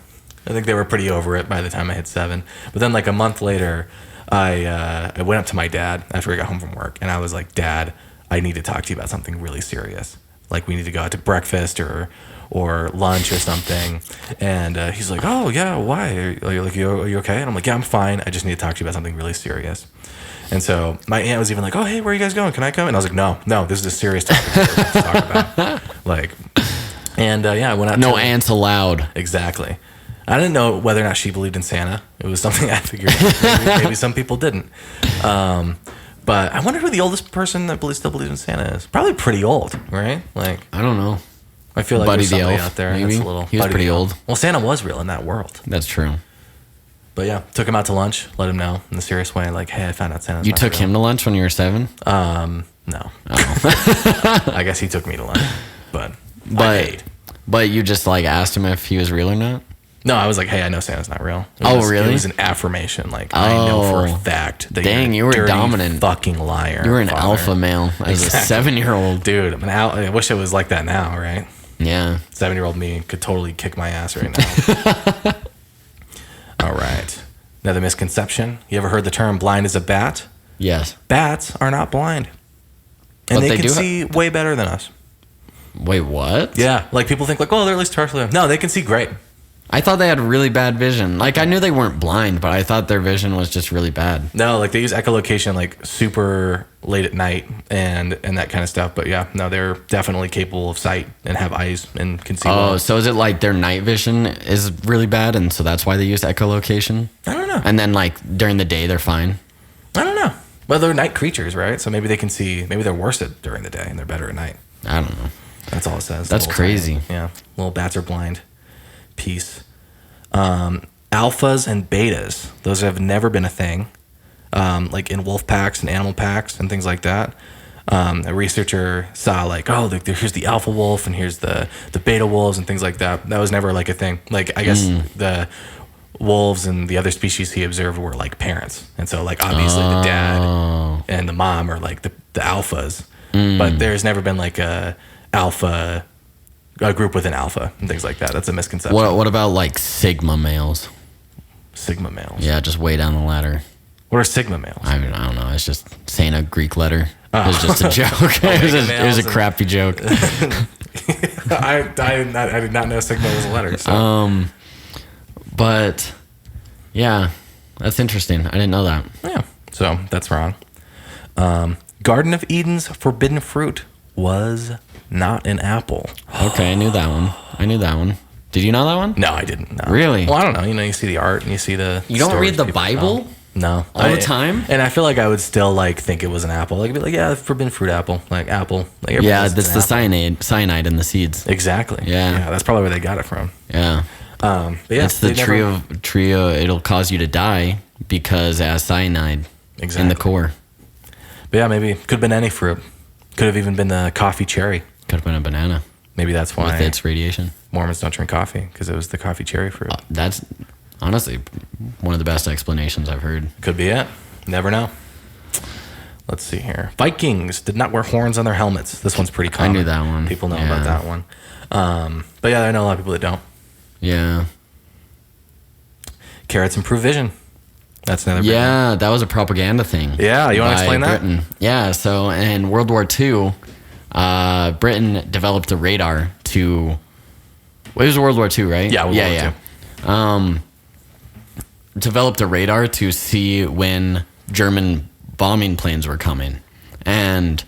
I think they were pretty over it by the time I hit 7. But then like a month later, I went up to my dad after I got home from work, and I was like, Dad, I need to talk to you about something really serious. Like we need to go out to breakfast or lunch or something. And he's like, oh yeah, why? Are you okay? And I'm like, yeah, I'm fine. I just need to talk to you about something really serious. And so my aunt was even like, oh hey, where are you guys going? Can I come? And I was like, no, this is a serious topic to talk about. Like, and I went out. No ants allowed. Exactly. I didn't know whether or not she believed in Santa. It was something I figured out. Maybe some people didn't. But I wonder who the oldest person that still believes in Santa is. Probably pretty old, right? Like, I don't know. I feel like Buddy there's the somebody Elf, out there maybe? that's a little. He was pretty old. Well, Santa was real in that world. That's true. But yeah, took him out to lunch, let him know in a serious way, like, hey, I found out Santa's You not took real. him to lunch when you were 7? No. Oh. I guess he took me to lunch, but I paid. But you just like asked him if he was real or not? No, I was like, hey, I know Santa's not real. Really? It was an affirmation. Like, I know for a fact that you were dirty dominant. Fucking liar. You were an alpha male as a 7-year-old. Dude, I wish it was like that now, right? Yeah. 7-year-old me could totally kick my ass right now. All right. Another misconception. You ever heard the term blind as a bat? Yes. Bats are not blind. And they can see way better than us. Wait, what? Yeah. Like people think like, oh, they're at least partially. No, they can see great. I thought they had really bad vision. Like, I knew they weren't blind, but I thought their vision was just really bad. No, like they use echolocation like super late at night and that kind of stuff. But yeah, no, they're definitely capable of sight and have eyes and can see. Oh, so is it like their night vision is really bad, and so that's why they use echolocation? I don't know. And then like during the day they're fine. I don't know. Well, they're night creatures, right? So maybe they can see. Maybe they're worse during the day and they're better at night. I don't know. That's all it says. That's crazy. Yeah, little bats are blind. Peace. Alphas and betas, those have never been a thing, like in wolf packs and animal packs and things like that. A researcher saw like, oh, here's the alpha wolf and here's the beta wolves and things like that. That was never like a thing. Like, I guess the wolves and the other species he observed were like parents, and so like obviously the dad and the mom are like the alphas, but there's never been like a group with an alpha and things like that. That's a misconception. What about like sigma males? Sigma males. Yeah, just way down the ladder. What are sigma males? I mean, I don't know. It's just saying a Greek letter. It was just a joke. It was a crappy joke. I did not know sigma was a letter. So. But yeah, that's interesting. I didn't know that. Yeah, so that's wrong. Garden of Eden's forbidden fruit was not an apple. Okay, I knew that one. Did you know that one? No, I didn't. No. Really? Well, I don't know. You know, you see the art and you see the. You don't read the Bible? Tell. No, all the time. And I feel like I would still like think it was an apple. Like, be like, yeah, forbidden fruit apple, like apple. Like, yeah, that's the cyanide in the seeds. Exactly. Yeah, that's probably where they got it from. Yeah. But yeah, it's the trio. It'll cause you to die because it has cyanide in the core. But yeah, maybe could have been any fruit. Could have even been the coffee cherry. Could have been a banana. Maybe that's why with its radiation. Mormons don't drink coffee because it was the coffee cherry fruit. That's honestly one of the best explanations I've heard. Could be it. Never know. Let's see here. Vikings did not wear horns on their helmets. This one's pretty common. I knew that one. People know about that one. But yeah, I know a lot of people that don't. Yeah. Carrots improve vision. That's another big one. That was a propaganda thing. Yeah, you want to explain that? Britain. Yeah, so in World War II, Britain developed a radar to... It was World War II, right? Yeah, World War II. Developed a radar to see when German bombing planes were coming. And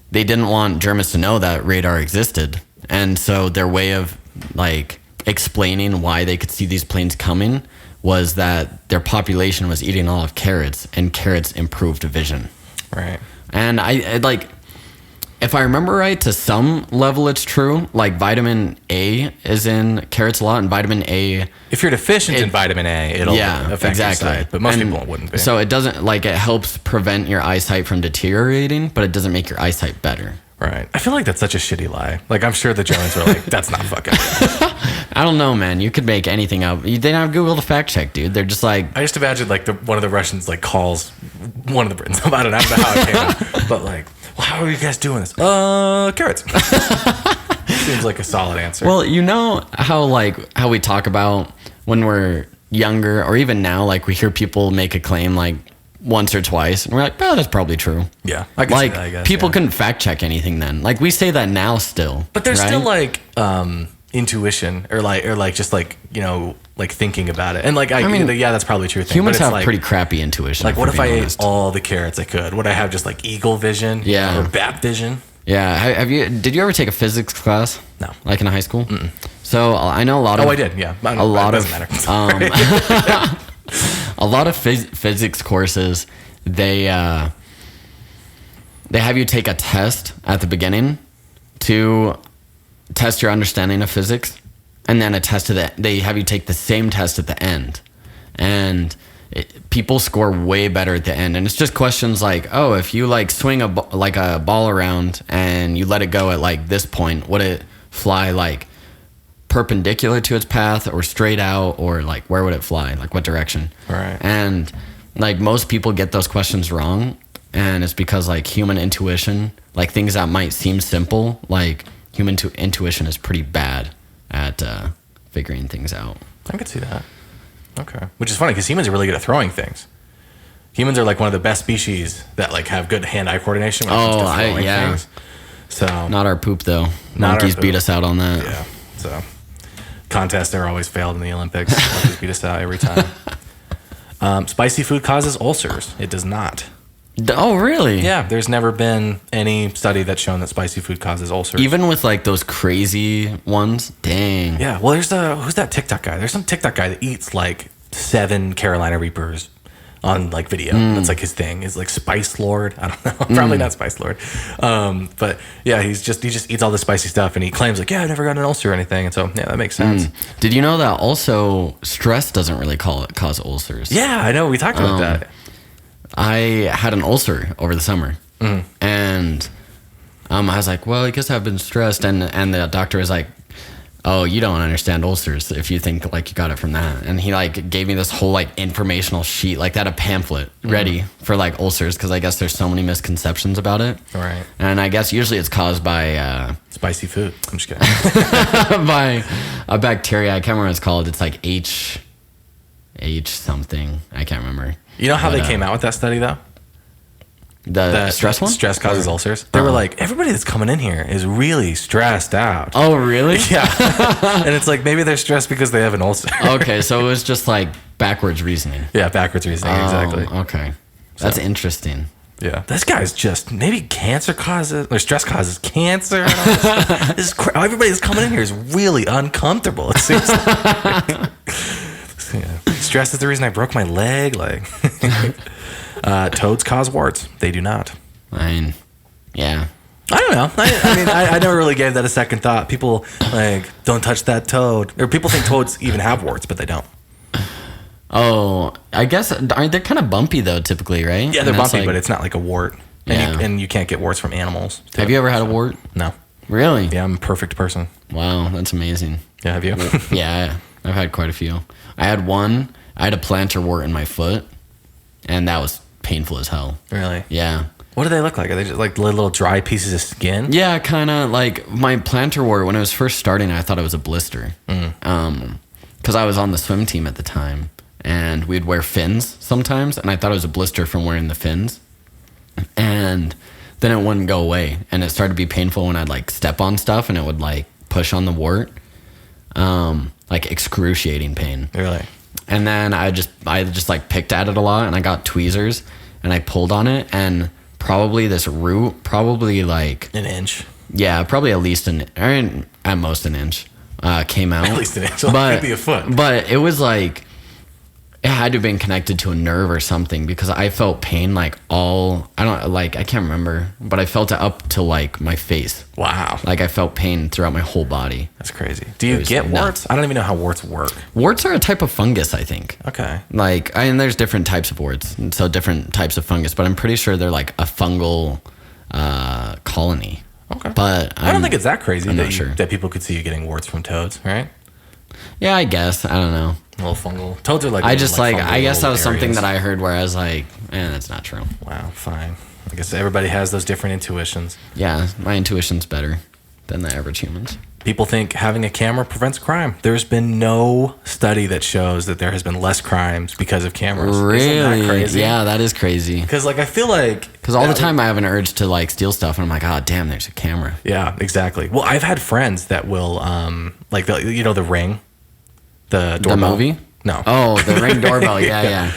they didn't want Germans to know that radar existed. And so their way of like explaining why they could see these planes coming was that their population was eating a lot of carrots, and carrots improved vision. Right. And I like, if I remember right, to some level it's true. Like vitamin A is in carrots a lot, and vitamin A... If you're deficient in vitamin A, it'll affect your sight, but most people wouldn't be. So it doesn't, like, it helps prevent your eyesight from deteriorating, but it doesn't make your eyesight better. Right. I feel like that's such a shitty lie. Like, I'm sure the Germans were like, that's not fucking I don't know, man. You could make anything up. They don't have Google to fact check, dude. They're just like... I just imagine, like, one of the Russians, like, calls one of the Britons about it. I don't know how it came out. But, like, well, how are you guys doing this? Carrots. Seems like a solid answer. Well, you know how we talk about when we're younger, or even now, like, we hear people make a claim, like, once or twice, and we're like, oh, that's probably true. Yeah. I guess, people couldn't fact check anything then. Like, we say that now still. But there's still, like, intuition, or just, like, you know, like, thinking about it. And, like, I mean, yeah, that's probably a true thing. Humans have like, pretty crappy intuition. Like, what if I ate all the carrots I could? Would I have just, like, eagle vision? Yeah. Or bat vision? Yeah. Did you ever take a physics class? No. Like in high school? Mm-mm. So I know a lot of... Oh, I did, yeah. A lot of... Matter. A lot of physics courses, they have you take a test at the beginning to test your understanding of physics, and then they have you take the same test at the end, and people score way better at the end. And it's just questions like, oh, if you like swing a ball around and you let it go at like this point, would it fly like perpendicular to its path or straight out, or like where would it fly, like what direction? Right. And like most people get those questions wrong, and it's because like human intuition, like things that might seem simple, like human intuition is pretty bad at figuring things out. I could see that. Okay. Which is funny because humans are really good at throwing things. Humans are like one of the best species that like have good hand-eye coordination when it comes to throwing things. So not our poop though. Monkeys beat us out on that. Yeah. So contest are always failed in the Olympics. They'll just beat us out every time. Spicy food causes ulcers. It does not. Oh, really? Yeah, there's never been any study that's shown that spicy food causes ulcers. Even with like those crazy ones? Dang. Yeah, well, who's that TikTok guy? There's some TikTok guy that eats like 7 Carolina Reapers on like video. That's like his thing. Is like Spice Lord. I don't know. Probably not Spice Lord. But yeah, he just eats all the spicy stuff, and he claims like, yeah, I never got an ulcer or anything. And so yeah, that makes sense. Did you know that also stress doesn't really cause ulcers? Yeah, I know. We talked about that. I had an ulcer over the summer, and I was like, well, I guess I've been stressed, and the doctor was like, oh, you don't understand ulcers if you think like you got it from that. And he like gave me this whole like informational sheet, like that, a pamphlet ready for like ulcers, because I guess there's so many misconceptions about it. Right. And I guess usually it's caused by spicy food. I'm just kidding. by a bacteria. I can't remember what it's called. It's like H something. I can't remember. You know how they came out with that study though? The stress one? Stress causes ulcers. They were like, everybody that's coming in here is really stressed out. Oh, really? Yeah. And it's like, maybe they're stressed because they have an ulcer. Okay, so it was just like backwards reasoning. Yeah, backwards reasoning, exactly. Okay. That's interesting. Yeah. This guy's just, maybe cancer causes, or stress causes cancer. Everybody that's coming in here is really uncomfortable, it seems like. Yeah. Stress is the reason I broke my leg. Like, toads cause warts. They do not. I mean, yeah. I don't know. I mean, I never really gave that a second thought. People like, don't touch that toad. Or people think toads even have warts, but they don't. Oh, I guess aren't they kind of bumpy though? Typically, right? Yeah, they're bumpy, but it's not like a wart. And you can't get warts from animals. Have you ever had a wart? No. Really? Yeah, I'm a perfect person. Wow, that's amazing. Yeah, have you? Yeah, I've had quite a few. I had a plantar wart in my foot, and that was painful as hell. Really? Yeah. What do they look like? Are they just like little dry pieces of skin? Yeah, kind of like my plantar wart. When it was first starting, I thought it was a blister. Because I was on the swim team at the time, and we'd wear fins sometimes, and I thought it was a blister from wearing the fins. And then it wouldn't go away, and it started to be painful when I'd like step on stuff, and it would like push on the wart. Like excruciating pain. Really? And then I just like picked at it a lot, and I got tweezers, and I pulled on it, and probably this root, probably like an inch. Yeah, probably at least at most an inch, came out. At least an inch. But could be a foot. But it was like it had to have been connected to a nerve or something, because I felt pain like I can't remember, but I felt it up to like my face. Wow. Like I felt pain throughout my whole body. That's crazy. Do you get warts? I don't even know how warts work. Warts are a type of fungus, I think. Okay. Like, there's different types of warts, and so different types of fungus, but I'm pretty sure they're like a fungal colony. Okay. But I don't think it's that crazy sure that people could see you getting warts from toads, right? Yeah, I guess. I don't know. A little fungal. Toads are like... I guess that was something that I heard where I was like, that's not true. Wow, fine. I guess everybody has those different intuitions. Yeah, my intuition's better than the average human's. People think having a camera prevents crime. There's been no study that shows that there has been less crimes because of cameras. Really? Isn't that crazy? Yeah, that is crazy. Because like I feel like... Because all the time I have an urge to like steal stuff, and I'm like, oh, damn, there's a camera. Yeah, exactly. Well, I've had friends that will, like, the Ring? The doorbell. The movie? No. Oh, the Ring doorbell. Yeah.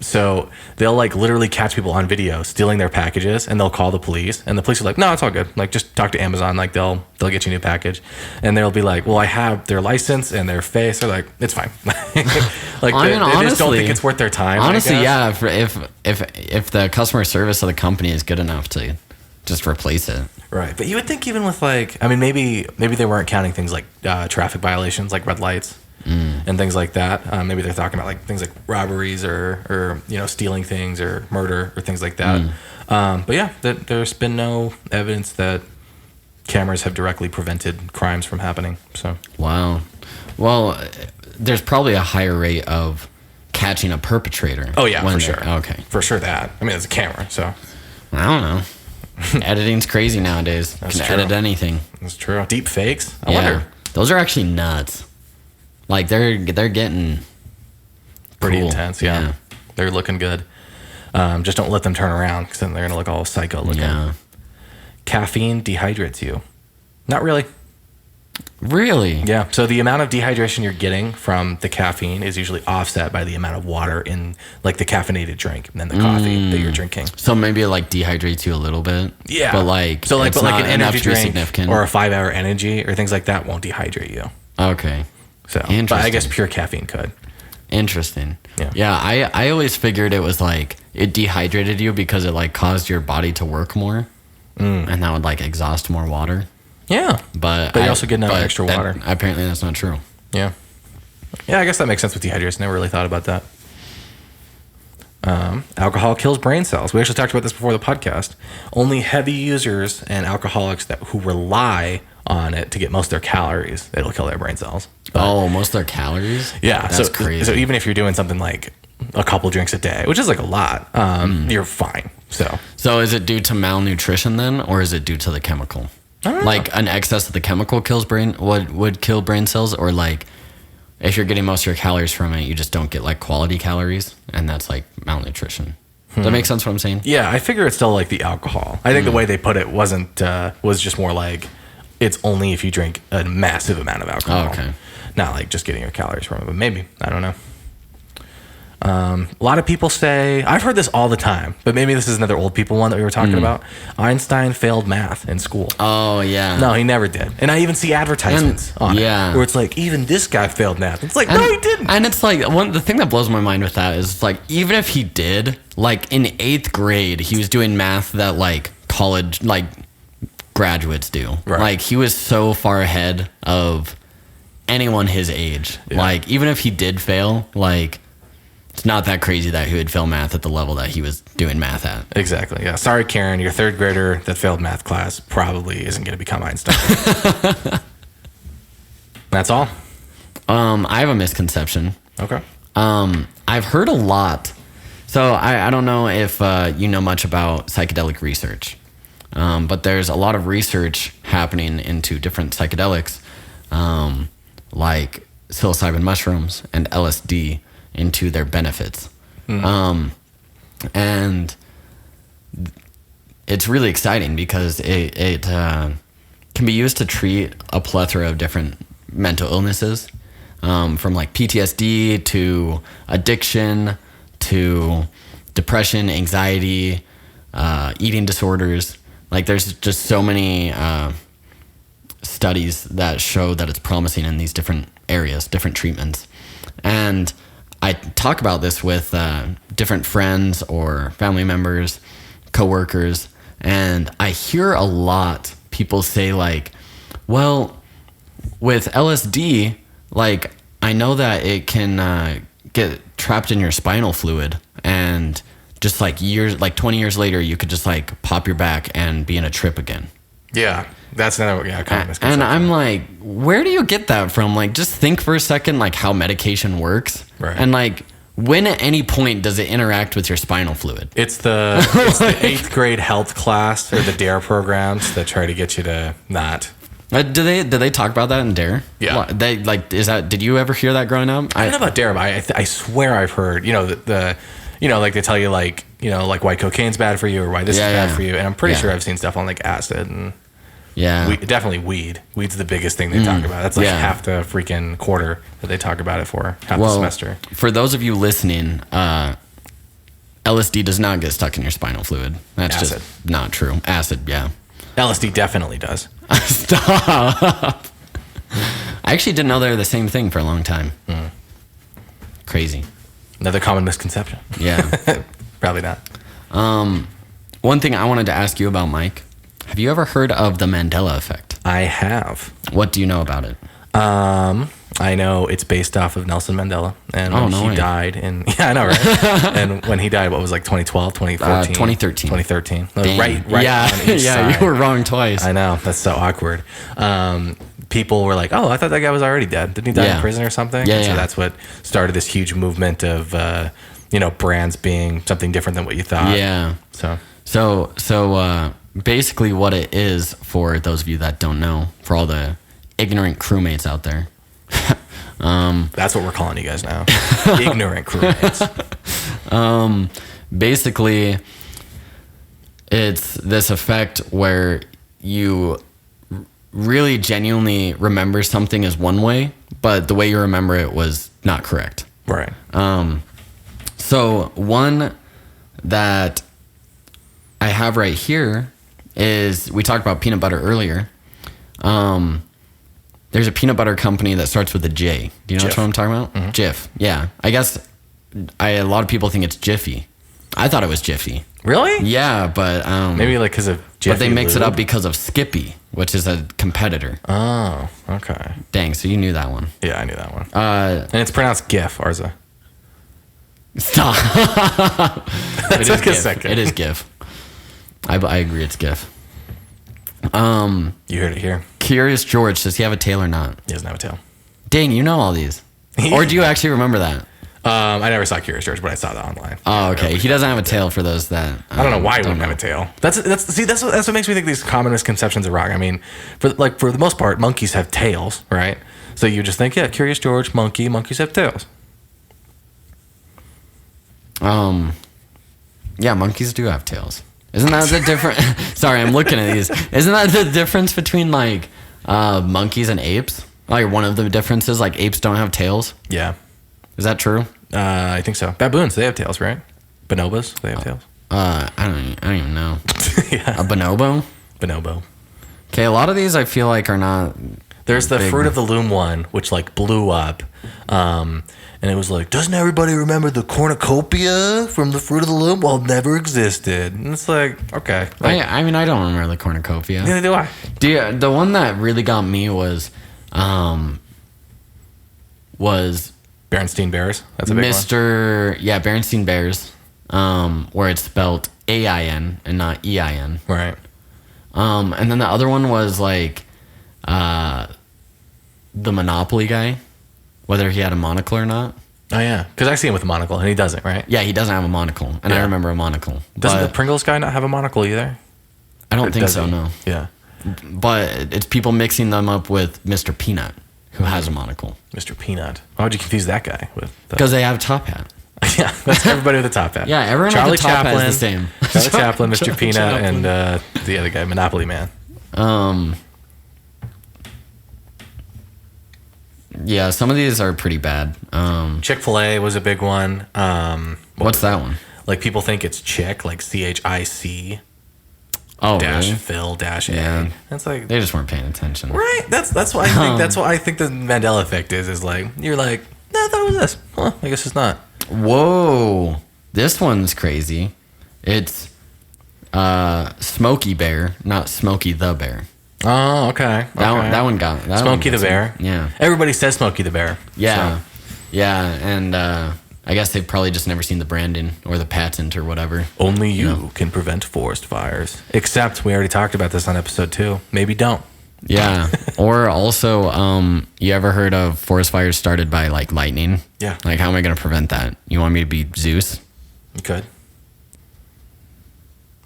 So they'll like literally catch people on video stealing their packages, and they'll call the police, and the police are like, no, it's all good. Like, just talk to Amazon. Like, they'll get you a new package. And they'll be like, well, I have their license and their face. They're like, it's fine. Like, they just don't think it's worth their time. Honestly, yeah. If the customer service of the company is good enough to just replace it. Right. But you would think even with like, I mean, maybe they weren't counting things like traffic violations, like red lights. And things like that. Maybe they're talking about like things like robberies or stealing things or murder or things like that. But yeah, there's been no evidence that cameras have directly prevented crimes from happening. So wow. Well, there's probably a higher rate of catching a perpetrator. Oh yeah, for sure. Okay, for sure that. I mean, it's a camera, so I don't know. Editing's crazy nowadays. That's can true. edit anything. That's true. Deep fakes. I wonder. Those are actually nuts. Like they're getting pretty cool. intense. Yeah, they're looking good. Just don't let them turn around, because then they're gonna look all psycho looking. Yeah. Caffeine dehydrates you. Not really. Really? Yeah. So the amount of dehydration you're getting from the caffeine is usually offset by the amount of water in like the caffeinated drink and then the coffee that you're drinking. So maybe it like dehydrates you a little bit. Yeah. But like, so like, it's but like not an enough energy to be drink significant. or a 5-hour energy or things like that won't dehydrate you. Okay. So, but I guess pure caffeine could. Interesting. Yeah. Yeah. I always figured it was like it dehydrated you because it like caused your body to work more, and that would like exhaust more water. Yeah. But you also get no extra water. Apparently, that's not true. Yeah. Yeah, I guess that makes sense with dehydration. Never really thought about that. Alcohol kills brain cells. We actually talked about this before the podcast. Only heavy users and alcoholics who rely on it to get most of their calories, it'll kill their brain cells. But, most of their calories? Yeah. That's crazy. So even if you're doing something like a couple drinks a day, which is like a lot, you're fine. So is it due to malnutrition then, or is it due to the chemical? I don't know. Like an excess of the chemical would kill brain cells, or like if you're getting most of your calories from it, you just don't get like quality calories, and that's like malnutrition. Does that make sense what I'm saying? Yeah, I figure it's still like the alcohol. I think the way they put it was just more like it's only if you drink a massive amount of alcohol. Oh, okay. Not like just getting your calories from it, but maybe. I don't know. A lot of people say, I've heard this all the time, but maybe this is another old people one that we were talking about. Einstein failed math in school. Oh, yeah. No, he never did. And I even see advertisements on it where it's like, even this guy failed math. It's like, no, he didn't. And it's like, the thing that blows my mind with that is like, even if he did, like in 8th grade, he was doing math that like college, like graduates do. Right. Like he was so far ahead of anyone his age. Yeah. Like even if he did fail, like it's not that crazy that he would fail math at the level that he was doing math at. Exactly. Yeah. Sorry, Karen, your 3rd grader that failed math class probably isn't going to become Einstein. That's all. I have a misconception. Okay. I've heard a lot. So I don't know if you know much about psychedelic research, but there's a lot of research happening into different psychedelics, like psilocybin mushrooms and LSD, into their benefits. And it's really exciting because it can be used to treat a plethora of different mental illnesses, from like PTSD to addiction to depression, anxiety, eating disorders. Like there's just so many studies that show that it's promising in these different areas, different treatments. And I talk about this with different friends or family members, coworkers, and I hear a lot people say like, well, with LSD, like I know that it can get trapped in your spinal fluid, and just like 20 years later, you could just like pop your back and be in a trip again. Yeah, that's another kind of misconception. And I'm like, where do you get that from? Like, just think for a second, like how medication works, right? And like, when at any point does it interact with your spinal fluid? It's the 8th grade health class or the DARE programs that try to get you to not. Do they talk about that in DARE? Yeah. They like, did you ever hear that growing up? I don't know about DARE, but I swear I've heard, like they tell you like why cocaine's bad for you or why this is bad for you. And I'm pretty sure I've seen stuff on like acid and definitely weed. Weed's the biggest thing they talk about. That's like half the freaking quarter that they talk about it for, half the semester. For those of you listening, LSD does not get stuck in your spinal fluid. That's acid. Just not true. Acid, yeah. LSD definitely does. Stop. I actually didn't know they were the same thing for a long time. Crazy. Another common misconception. Yeah. Probably not. One thing I wanted to ask you about, Mike. Have you ever heard of the Mandela effect? I have. What do you know about it? I know it's based off of Nelson Mandela. And when he died in... Yeah, I know, right? And when he died, what was like 2012, 2014? 2013. 2013. Damn. Right yeah, on each side. You were wrong twice. I know. That's so awkward. People were like, oh, I thought that guy was already dead. Didn't he die in prison or something? Yeah, So that's what started this huge movement of, brands being something different than what you thought. Yeah. So basically what it is, for those of you that don't know, for all the ignorant crewmates out there. That's what we're calling you guys now. Ignorant crewmates. Basically, it's this effect where you really genuinely remember something as one way, but the way you remember it was not correct. Right. So one that I have right here is, we talked about peanut butter earlier. There's a peanut butter company that starts with a J. Do you know Jif. what I'm talking about? Mm-hmm. Jif. Yeah. I guess a lot of people think it's Jiffy. I thought it was Jiffy. Really? Yeah, but Maybe like because of Jiffy but they mix it Lube? up because of Skippy, which is a competitor. Oh, okay. Dang, so you knew that one. Yeah, I knew that one. And it's pronounced GIF, Arza. Stop. That It is took a GIF. second. It is GIF. I agree, it's GIF. You heard it here. Curious George, does he have a tail or not? He doesn't have a tail. Dang, you know all these. Or do you actually remember that? I never saw Curious George, but I saw that online. Oh, okay. He doesn't have a tail for those that... I don't know why he wouldn't have a tail. That's what makes me think these common misconceptions are wrong. I mean, for the most part, monkeys have tails, right? So you just think, yeah, Curious George, monkeys have tails. Yeah, monkeys do have tails. Isn't that the difference? Sorry, I'm looking at these. Isn't that the difference between like monkeys and apes? Like one of the differences, like apes don't have tails. Yeah. Is that true? I think so. Baboons, they have tails, right? Bonobos, they have tails. I don't even know. Yeah. A bonobo? Bonobo. Okay, a lot of these I feel like are not. There's the Big. Fruit of the Loom one, which like blew up. And it was like, doesn't everybody remember the cornucopia from the Fruit of the Loom? Well, it never existed. And it's like, okay. Like, I mean, I don't remember the cornucopia. neither do I. The one that really got me was Berenstein Bears. That's a big one. Mr. Yeah, Berenstein Bears, where it's spelled AIN and not EIN. Right. And then the other one was like the Monopoly guy, whether he had a monocle or not. Oh, yeah. Because I see him with a monocle, and he doesn't, right? Yeah, he doesn't have a monocle, and I Yeah. remember a monocle. Doesn't but the Pringles guy not have a monocle either? I don't Or think does so, he? no. Yeah. But it's people mixing them up with Mr. Peanut, who has a monocle. Mr. Peanut. Why would you confuse that guy with the... Because they have a top hat. Yeah, that's everybody with a top hat. Yeah, everyone Charlie with a top Chaplin, hat is the same. Charlie Chaplin, Mr. Charlie Peanut, Chaplin. and the other guy, Monopoly Man. Yeah, some of these are pretty bad. Chick-fil-A was a big one. What's that one? Like people think it's chick, like CHIC Oh, dash really? Phil dash Yeah. A. That's like They just weren't paying attention. right. That's what I think. That's what I think the Mandela effect is like. You're like, no, I thought it was this. Huh, I guess it's not. Whoa, this one's crazy. It's Smokey Bear, not Smokey the Bear. Oh, okay. That one got that Smokey one the gets me. Bear. Yeah, Everybody says Smokey the Bear. yeah, So, yeah, and I guess they've probably just never seen the branding or the patent or whatever. only you can prevent forest fires. Except we already talked about this on episode 2. Maybe don't. Yeah, or also, you ever heard of forest fires started by like lightning? Yeah. Like, how am I gonna prevent that? You want me to be Zeus? You could.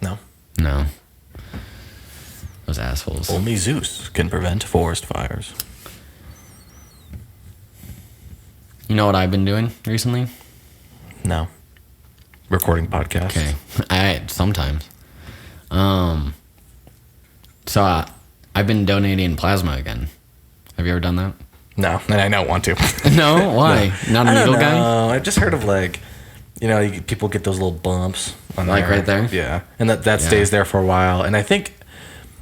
No. No. Those assholes. Only Zeus can prevent forest fires. You know what I've been doing recently? No. Recording podcasts. Okay, I sometimes. So I've been donating plasma again. Have you ever done that? No, and I don't want to. No, why? Not a I don't needle guy. know. I just heard of like, people get those little bumps on Like right there? Yeah, and that stays there for a while. And I think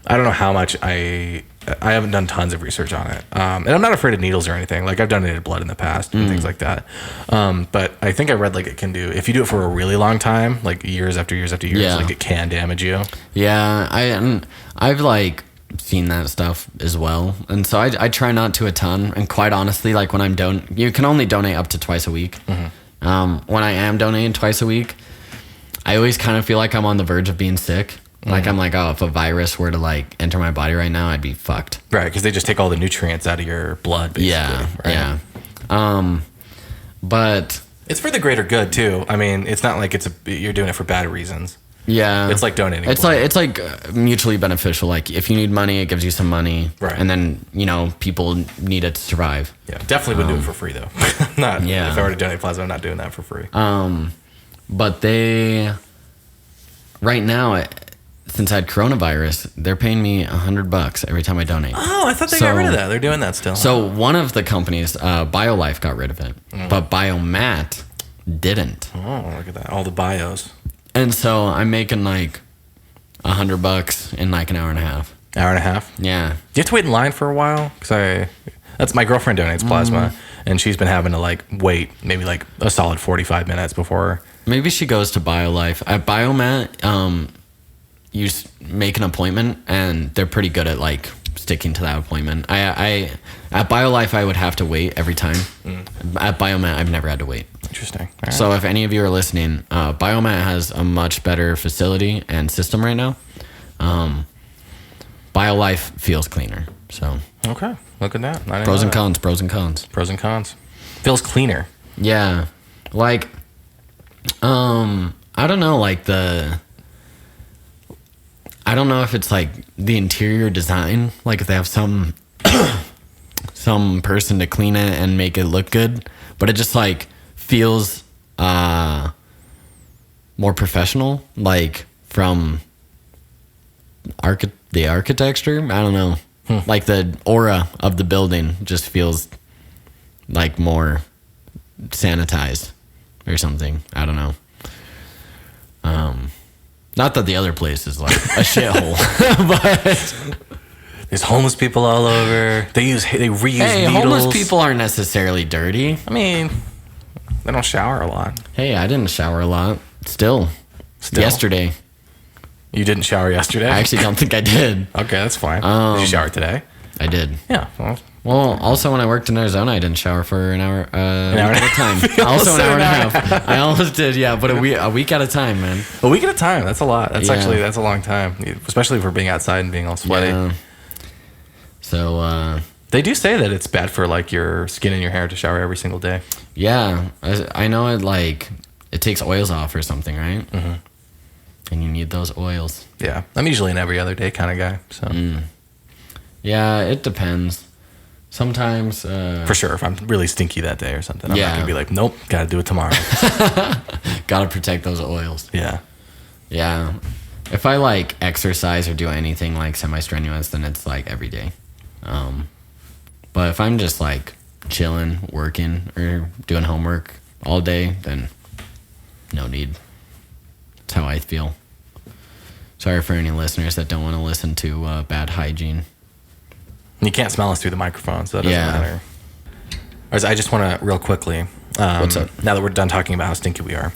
I don't know how much I haven't done tons of research on it. And I'm not afraid of needles or anything. Like I've donated blood in the past and things like that. But I think I read like it can do if you do it for a really long time, like years after years after years, Yeah. like it can damage you. Yeah, I've like seen that stuff as well, and so I try not to a ton. And quite honestly, like when I'm you can only donate up to twice a week. When I am donating twice a week, I always kind of feel like I'm on the verge of being sick. Like I'm like, oh, if a virus were to like enter my body right now, I'd be fucked. Right, because they just take all the nutrients out of your blood. Basically, Yeah, right? yeah. But It's for the greater good too. I mean, it's not like you're doing it for bad reasons. yeah, It's like donating It's blood. like mutually beneficial. Like if you need money, it gives you some money, Right. And then people need it to survive. Yeah, definitely wouldn't do it for free though. Not Yeah. if I were to donate plasma, I'm not doing that for free. But they right now since I had coronavirus, they're paying me $100 every time I donate. Oh, I thought they got rid of that. They're doing that still. So one of the companies, BioLife, got rid of it, but Biomat didn't. Oh, look at that! All the bios. And so I'm making like $100 in like an hour and a half. Hour and a half. Yeah. Do you have to wait in line for a while? Because that's my girlfriend donates plasma, and she's been having to like wait maybe like a solid 45 minutes before. Maybe she goes to BioLife. At Biomat, you make an appointment, and they're pretty good at like sticking to that appointment. I at BioLife I would have to wait every time. At Biomat I've never had to wait. Interesting. All right. So if any of you are listening, Biomat has a much better facility and system right now. BioLife feels cleaner. So Okay, look at that. pros and cons. Pros and cons. Pros and cons. Feels cleaner. Yeah, like I don't know, like I don't know if it's like the interior design, like if they have some person to clean it and make it look good, but it just like feels more professional, like from the architecture. I don't know, like the aura of the building just feels like more sanitized or something. I don't know. Not that the other place is like a shithole, but There's homeless people all over. They reuse hey, needles. homeless people aren't necessarily dirty. I mean, they don't shower a lot. Hey, I didn't shower a lot. Still. Yesterday. You didn't shower yesterday? I actually don't think I did. Okay, that's fine. Did you shower today? I did. Yeah. Well, also when I worked in Arizona, I didn't shower for an hour, An hour week at a time. Also an hour and a half. I almost did, yeah, but a week at a time, man. A week at a time. That's a lot. That's Yeah. actually a long time, especially for being outside and being all sweaty. Yeah. So, They do say that it's bad for like your skin and your hair to shower every single day. yeah, I know it takes oils off or something, right? Mm-hmm. And you need those oils. Yeah, I'm usually an every other day kind of guy. So Yeah, it depends. Sometimes for sure, if I'm really stinky that day or something, I'm not gonna be like, nope, gotta do it tomorrow. gotta protect those oils. Yeah. Yeah. If I like exercise or do anything like semi-strenuous, then it's like every day. But if I'm just like chilling, working, or doing homework all day, then no need. That's how I feel. Sorry for any listeners that don't want to listen to bad hygiene. You can't smell us through the microphone, so that doesn't matter. I just want to real quickly. What's up? Now that we're done talking about how stinky we are,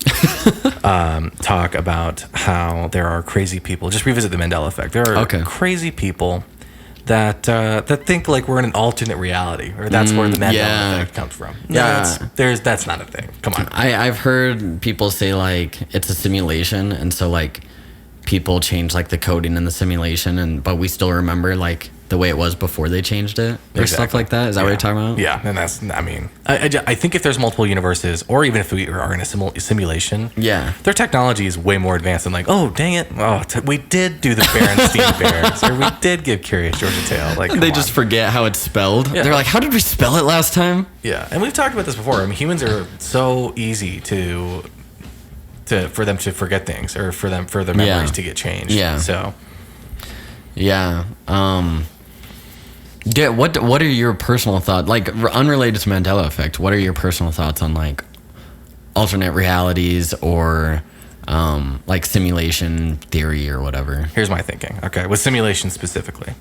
talk about how there are crazy people. Just revisit the Mandela effect. There are crazy people that think like we're in an alternate reality, or that's where the Mandela effect comes from. Yeah, that's not a thing. Come on. I've heard people say like it's a simulation, and so like people change like the coding in the simulation, but we still remember like the way it was before they changed it, or stuff like that. Is that what you're talking about? Yeah, and that's, I mean, I think if there's multiple universes, or even if we are in a simulation, their technology is way more advanced than like, oh, dang it, we did do the Berenstein Bears, or we did give Curious George a tail. Like, they just forget how it's spelled. Yeah. They're like, how did we spell it last time? Yeah, and we've talked about this before. I mean, humans are so easy for them to forget things, or for their memories to get changed. Yeah. So. Yeah. What are your personal thoughts, like unrelated to Mandela effect? What are your personal thoughts on like alternate realities or like simulation theory or whatever? Here's my thinking. Okay, with simulation specifically,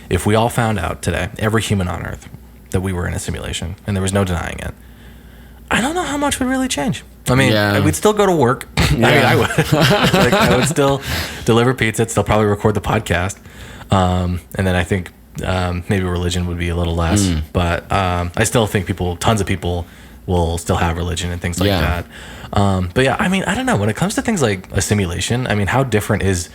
if we all found out today, every human on Earth, that we were in a simulation and there was no denying it, I don't know how much would really change. I mean, we'd still go to work. I mean, I would. Like, I would still deliver pizza, still probably record the podcast, and then I think. Maybe religion would be a little less, but I still think tons of people will still have religion and things like that. But yeah, I mean, I don't know. When it comes to things like a simulation, I mean, how different is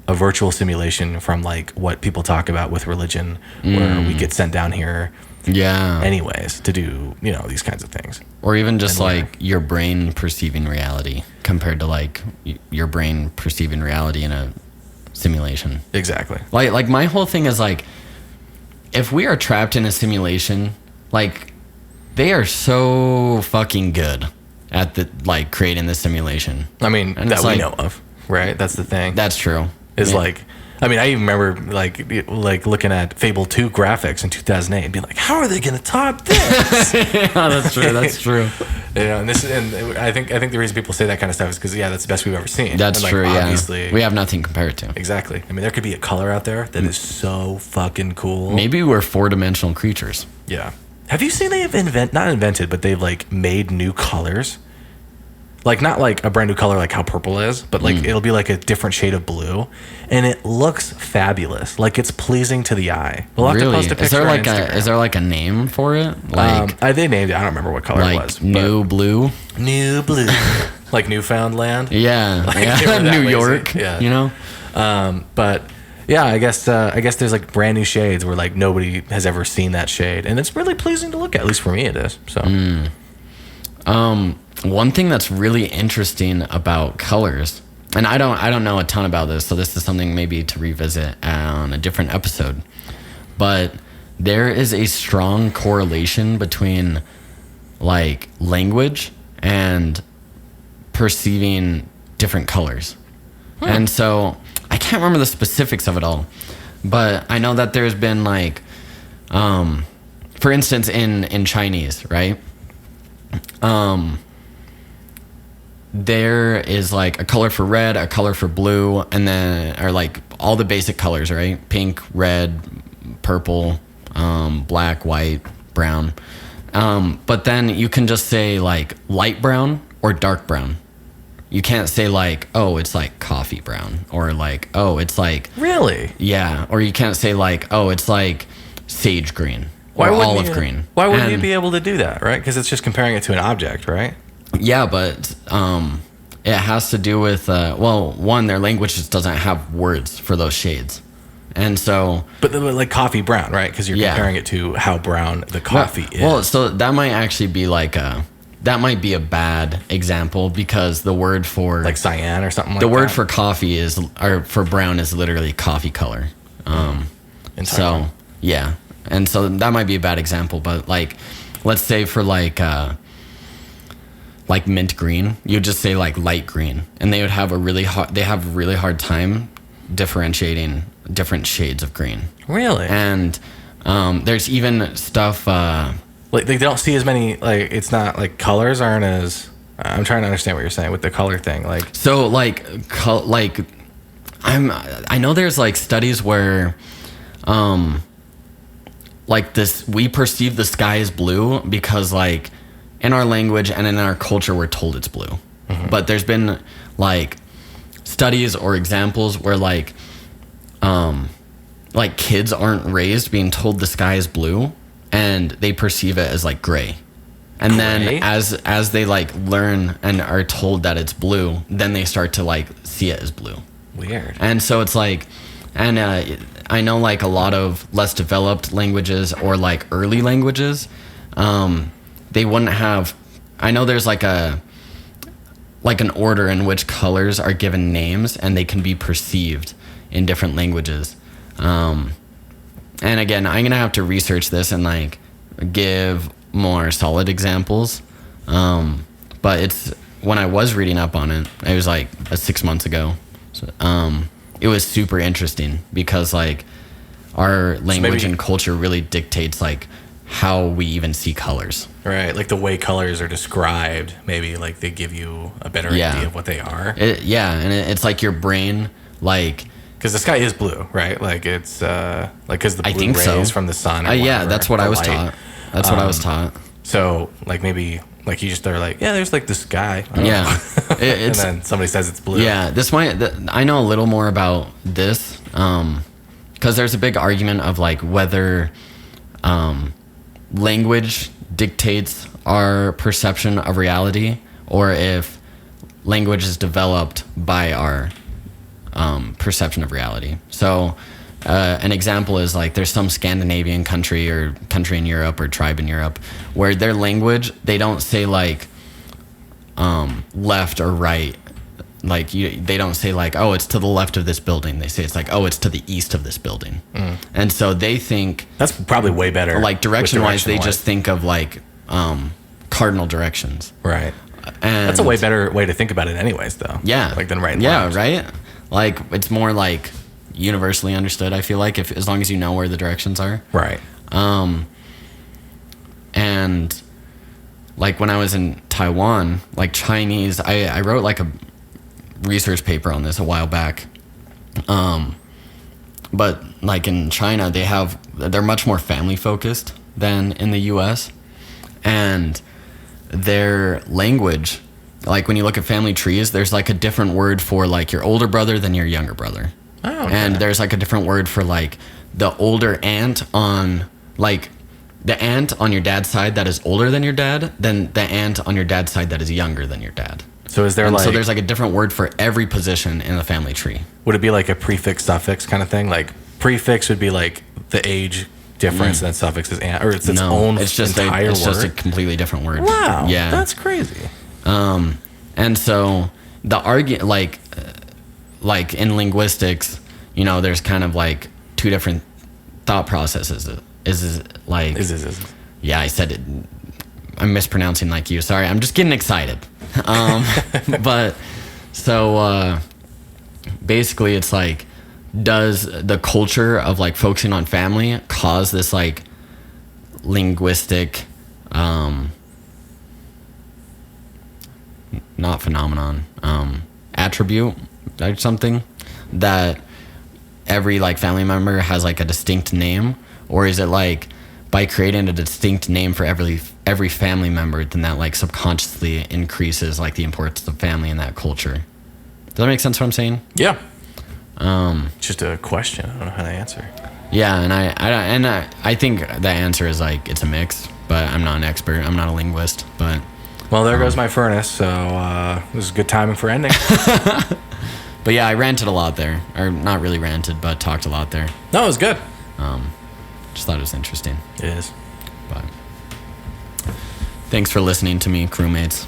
a virtual simulation from like what people talk about with religion, where we get sent down here anyways to do, these kinds of things. Or even just like your brain perceiving reality compared to like your brain perceiving reality in a simulation. Exactly. Like my whole thing is like, if we are trapped in a simulation, like they are so fucking good at creating the simulation. I mean, that we know of, right? That's the thing. That's true. is like. I mean, I even remember like looking at Fable 2 graphics in 2008 and being like, how are they going to top this? Yeah, that's true. That's true. And I think the reason people say that kind of stuff is because that's the best we've ever seen. That's and, true. Obviously, yeah, we have nothing compared to. Exactly. I mean, there could be a color out there that is so fucking cool. Maybe we're 4-dimensional creatures. Yeah. Have you seen they've not invented, but they've like made new colors? Like not like a brand new color like how purple is, but like it'll be like a different shade of blue, and it looks fabulous. Like it's pleasing to the eye. We'll have to post a picture. Is there like a name for it? Like they named it. I don't remember what color it was. New blue, like Newfoundland. Yeah, like New York. Yeah, you know. But yeah, I guess there's like brand new shades where like nobody has ever seen that shade, and it's really pleasing to look at. At least for me, it is. So. One thing that's really interesting about colors, and I don't know a ton about this, so this is something maybe to revisit on a different episode, but there is a strong correlation between like language and perceiving different colors. And so I can't remember the specifics of it all, but I know that there's been like, for instance, in Chinese, right? There is like a color for red, a color for blue, and then are like all the basic colors, right? Pink, red, purple, black, white, brown. But then you can just say like light brown or dark brown. You can't say like, oh, it's like coffee brown, or like, oh, it's like really, yeah, or you can't say like, oh, it's like sage green or olive green. Why wouldn't you be able to do that, right? Because it's just comparing it to an object, right? Yeah, but it has to do with one, their language just doesn't have words for those shades, and so. But like coffee brown, right? Because you're comparing it to how brown the coffee is. Well, so that might actually be like that might be a bad example, because the word for like cyan or something like that. The word for coffee or for brown is literally coffee color. So yeah, and so that might be a bad example, but like, let's say for like mint green, you'd just say like light green, and they would have a really hard time differentiating different shades of green. Really? And there's even stuff like they don't see as many, like it's not like colors aren't as I'm trying to understand what you're saying with the color thing, like so like I know there's like studies where like this, we perceive the sky as blue because like in our language and in our culture, we're told it's blue. But there's been like studies or examples where like kids aren't raised being told the sky is blue, and they perceive it as like gray. And then as they like learn and are told that it's blue, then they start to like see it as blue. Weird. And so it's like, and I know like a lot of less developed languages or like early languages, they wouldn't have. I know there's like an order in which colors are given names, and they can be perceived in different languages. And again, I'm gonna have to research this and like give more solid examples. But it's, when I was reading up on it, it was like 6 months ago. So, it was super interesting because like our language and culture really dictates like how we even see colors. Right, like the way colors are described, maybe like they give you a better idea of what they are. It's like your brain, like, because the sky is blue, right? Like it's like because the blue rays from the sun. That's what I was taught. That's what I was taught. So like maybe like you just are like, yeah, there's like the sky. Yeah, and then somebody says it's blue. Yeah, I know a little more about this because there's a big argument of like whether language dictates our perception of reality, or if language is developed by our perception of reality. So an example is like there's some Scandinavian country or country in Europe or tribe in Europe where their language, they don't say like left or right. Like they don't say like, oh, it's to the left of this building. They say it's like, oh, it's to the east of this building. And so they think that's probably way better. Like direction wise, they just think of like cardinal directions. Right. And that's a way better way to think about it anyways, though. Yeah. Like than right. Yeah. Right. Like it's more like universally understood. I feel like as long as you know where the directions are. Right. And like when I was in Taiwan, like Chinese, I wrote like a research paper on this a while back. But like in China, they're much more family focused than in the US. And their language, like when you look at family trees, there's like a different word for like your older brother than your younger brother. Oh, okay. And there's like a different word for like the older aunt on like the aunt on your dad's side that is older than your dad than the aunt on your dad's side that is younger than your dad. So is there so there's like a different word for every position in the family tree. Would it be like a prefix suffix kind of thing? Like prefix would be like the age difference, and then suffix is aunt, or it's its own it's just entire it's word. just a completely different word. Wow. Yeah. That's crazy. And so the argument, like in linguistics, you know, there's kind of like two different thought processes. Yeah, I said it. I'm mispronouncing like you. Sorry, I'm just getting excited. But so basically, it's like, does the culture of like focusing on family cause this like linguistic, not phenomenon, attribute or something that every like family member has like a distinct name, or is it like by creating a distinct name for every family member, then that like subconsciously increases like the importance of family in that culture? Does that make sense what I'm saying? Yeah. Just a question. I don't know how to answer. Yeah, and I think the answer is like it's a mix, but I'm not an expert. I'm not a linguist, but well, there goes my furnace. So this is good timing for ending. But yeah, I ranted a lot there, or not really ranted, but talked a lot there. No, it was good. Just thought it was interesting. It is. But thanks for listening to me, crewmates.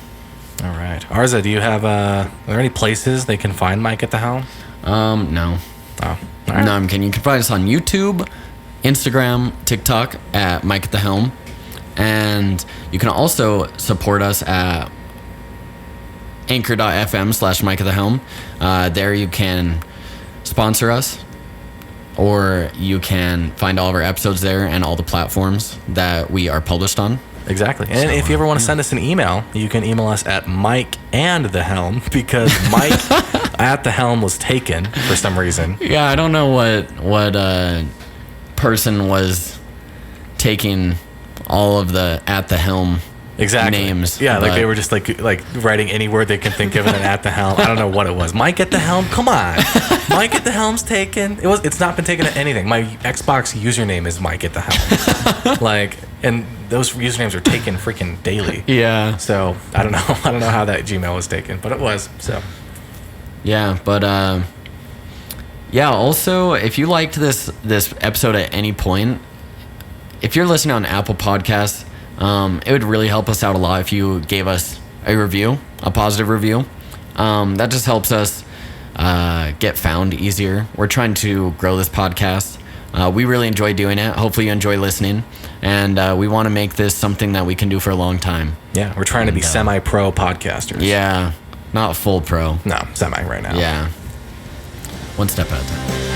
All right, Arza, do you have? Are there any places they can find Mike at the Helm? No. Oh. Right. No, I'm kidding. You can find us on YouTube, Instagram, TikTok at Mike at the Helm. And you can also support us at anchor.fm/Mike at the Helm. There you can sponsor us, or you can find all of our episodes there and all the platforms that we are published on. Exactly. And if you ever want to send us an email, you can email us at Mike and the Helm, because Mike at the Helm was taken for some reason. Yeah, I don't know what person was taking all of the at the Helm names. Yeah, like they were just like writing any word they can think of and then at the Helm. I don't know what it was. Mike at the Helm? Come on. Mike at the Helm's taken. It's not been taken at anything. My Xbox username is Mike at the Helm. And those usernames are taken freaking daily. Yeah. So I don't know how that Gmail was taken, but it was. So yeah, but yeah, also if you liked this episode at any point, if you're listening on Apple Podcasts, it would really help us out a lot if you gave us a review, a positive review. That just helps us get found easier. We're trying to grow this podcast. We really enjoy doing it. Hopefully you enjoy listening. And we want to make this something that we can do for a long time. Yeah, we're trying to be semi-pro podcasters. Yeah, not full pro. No, semi right now. Yeah. One step at a time.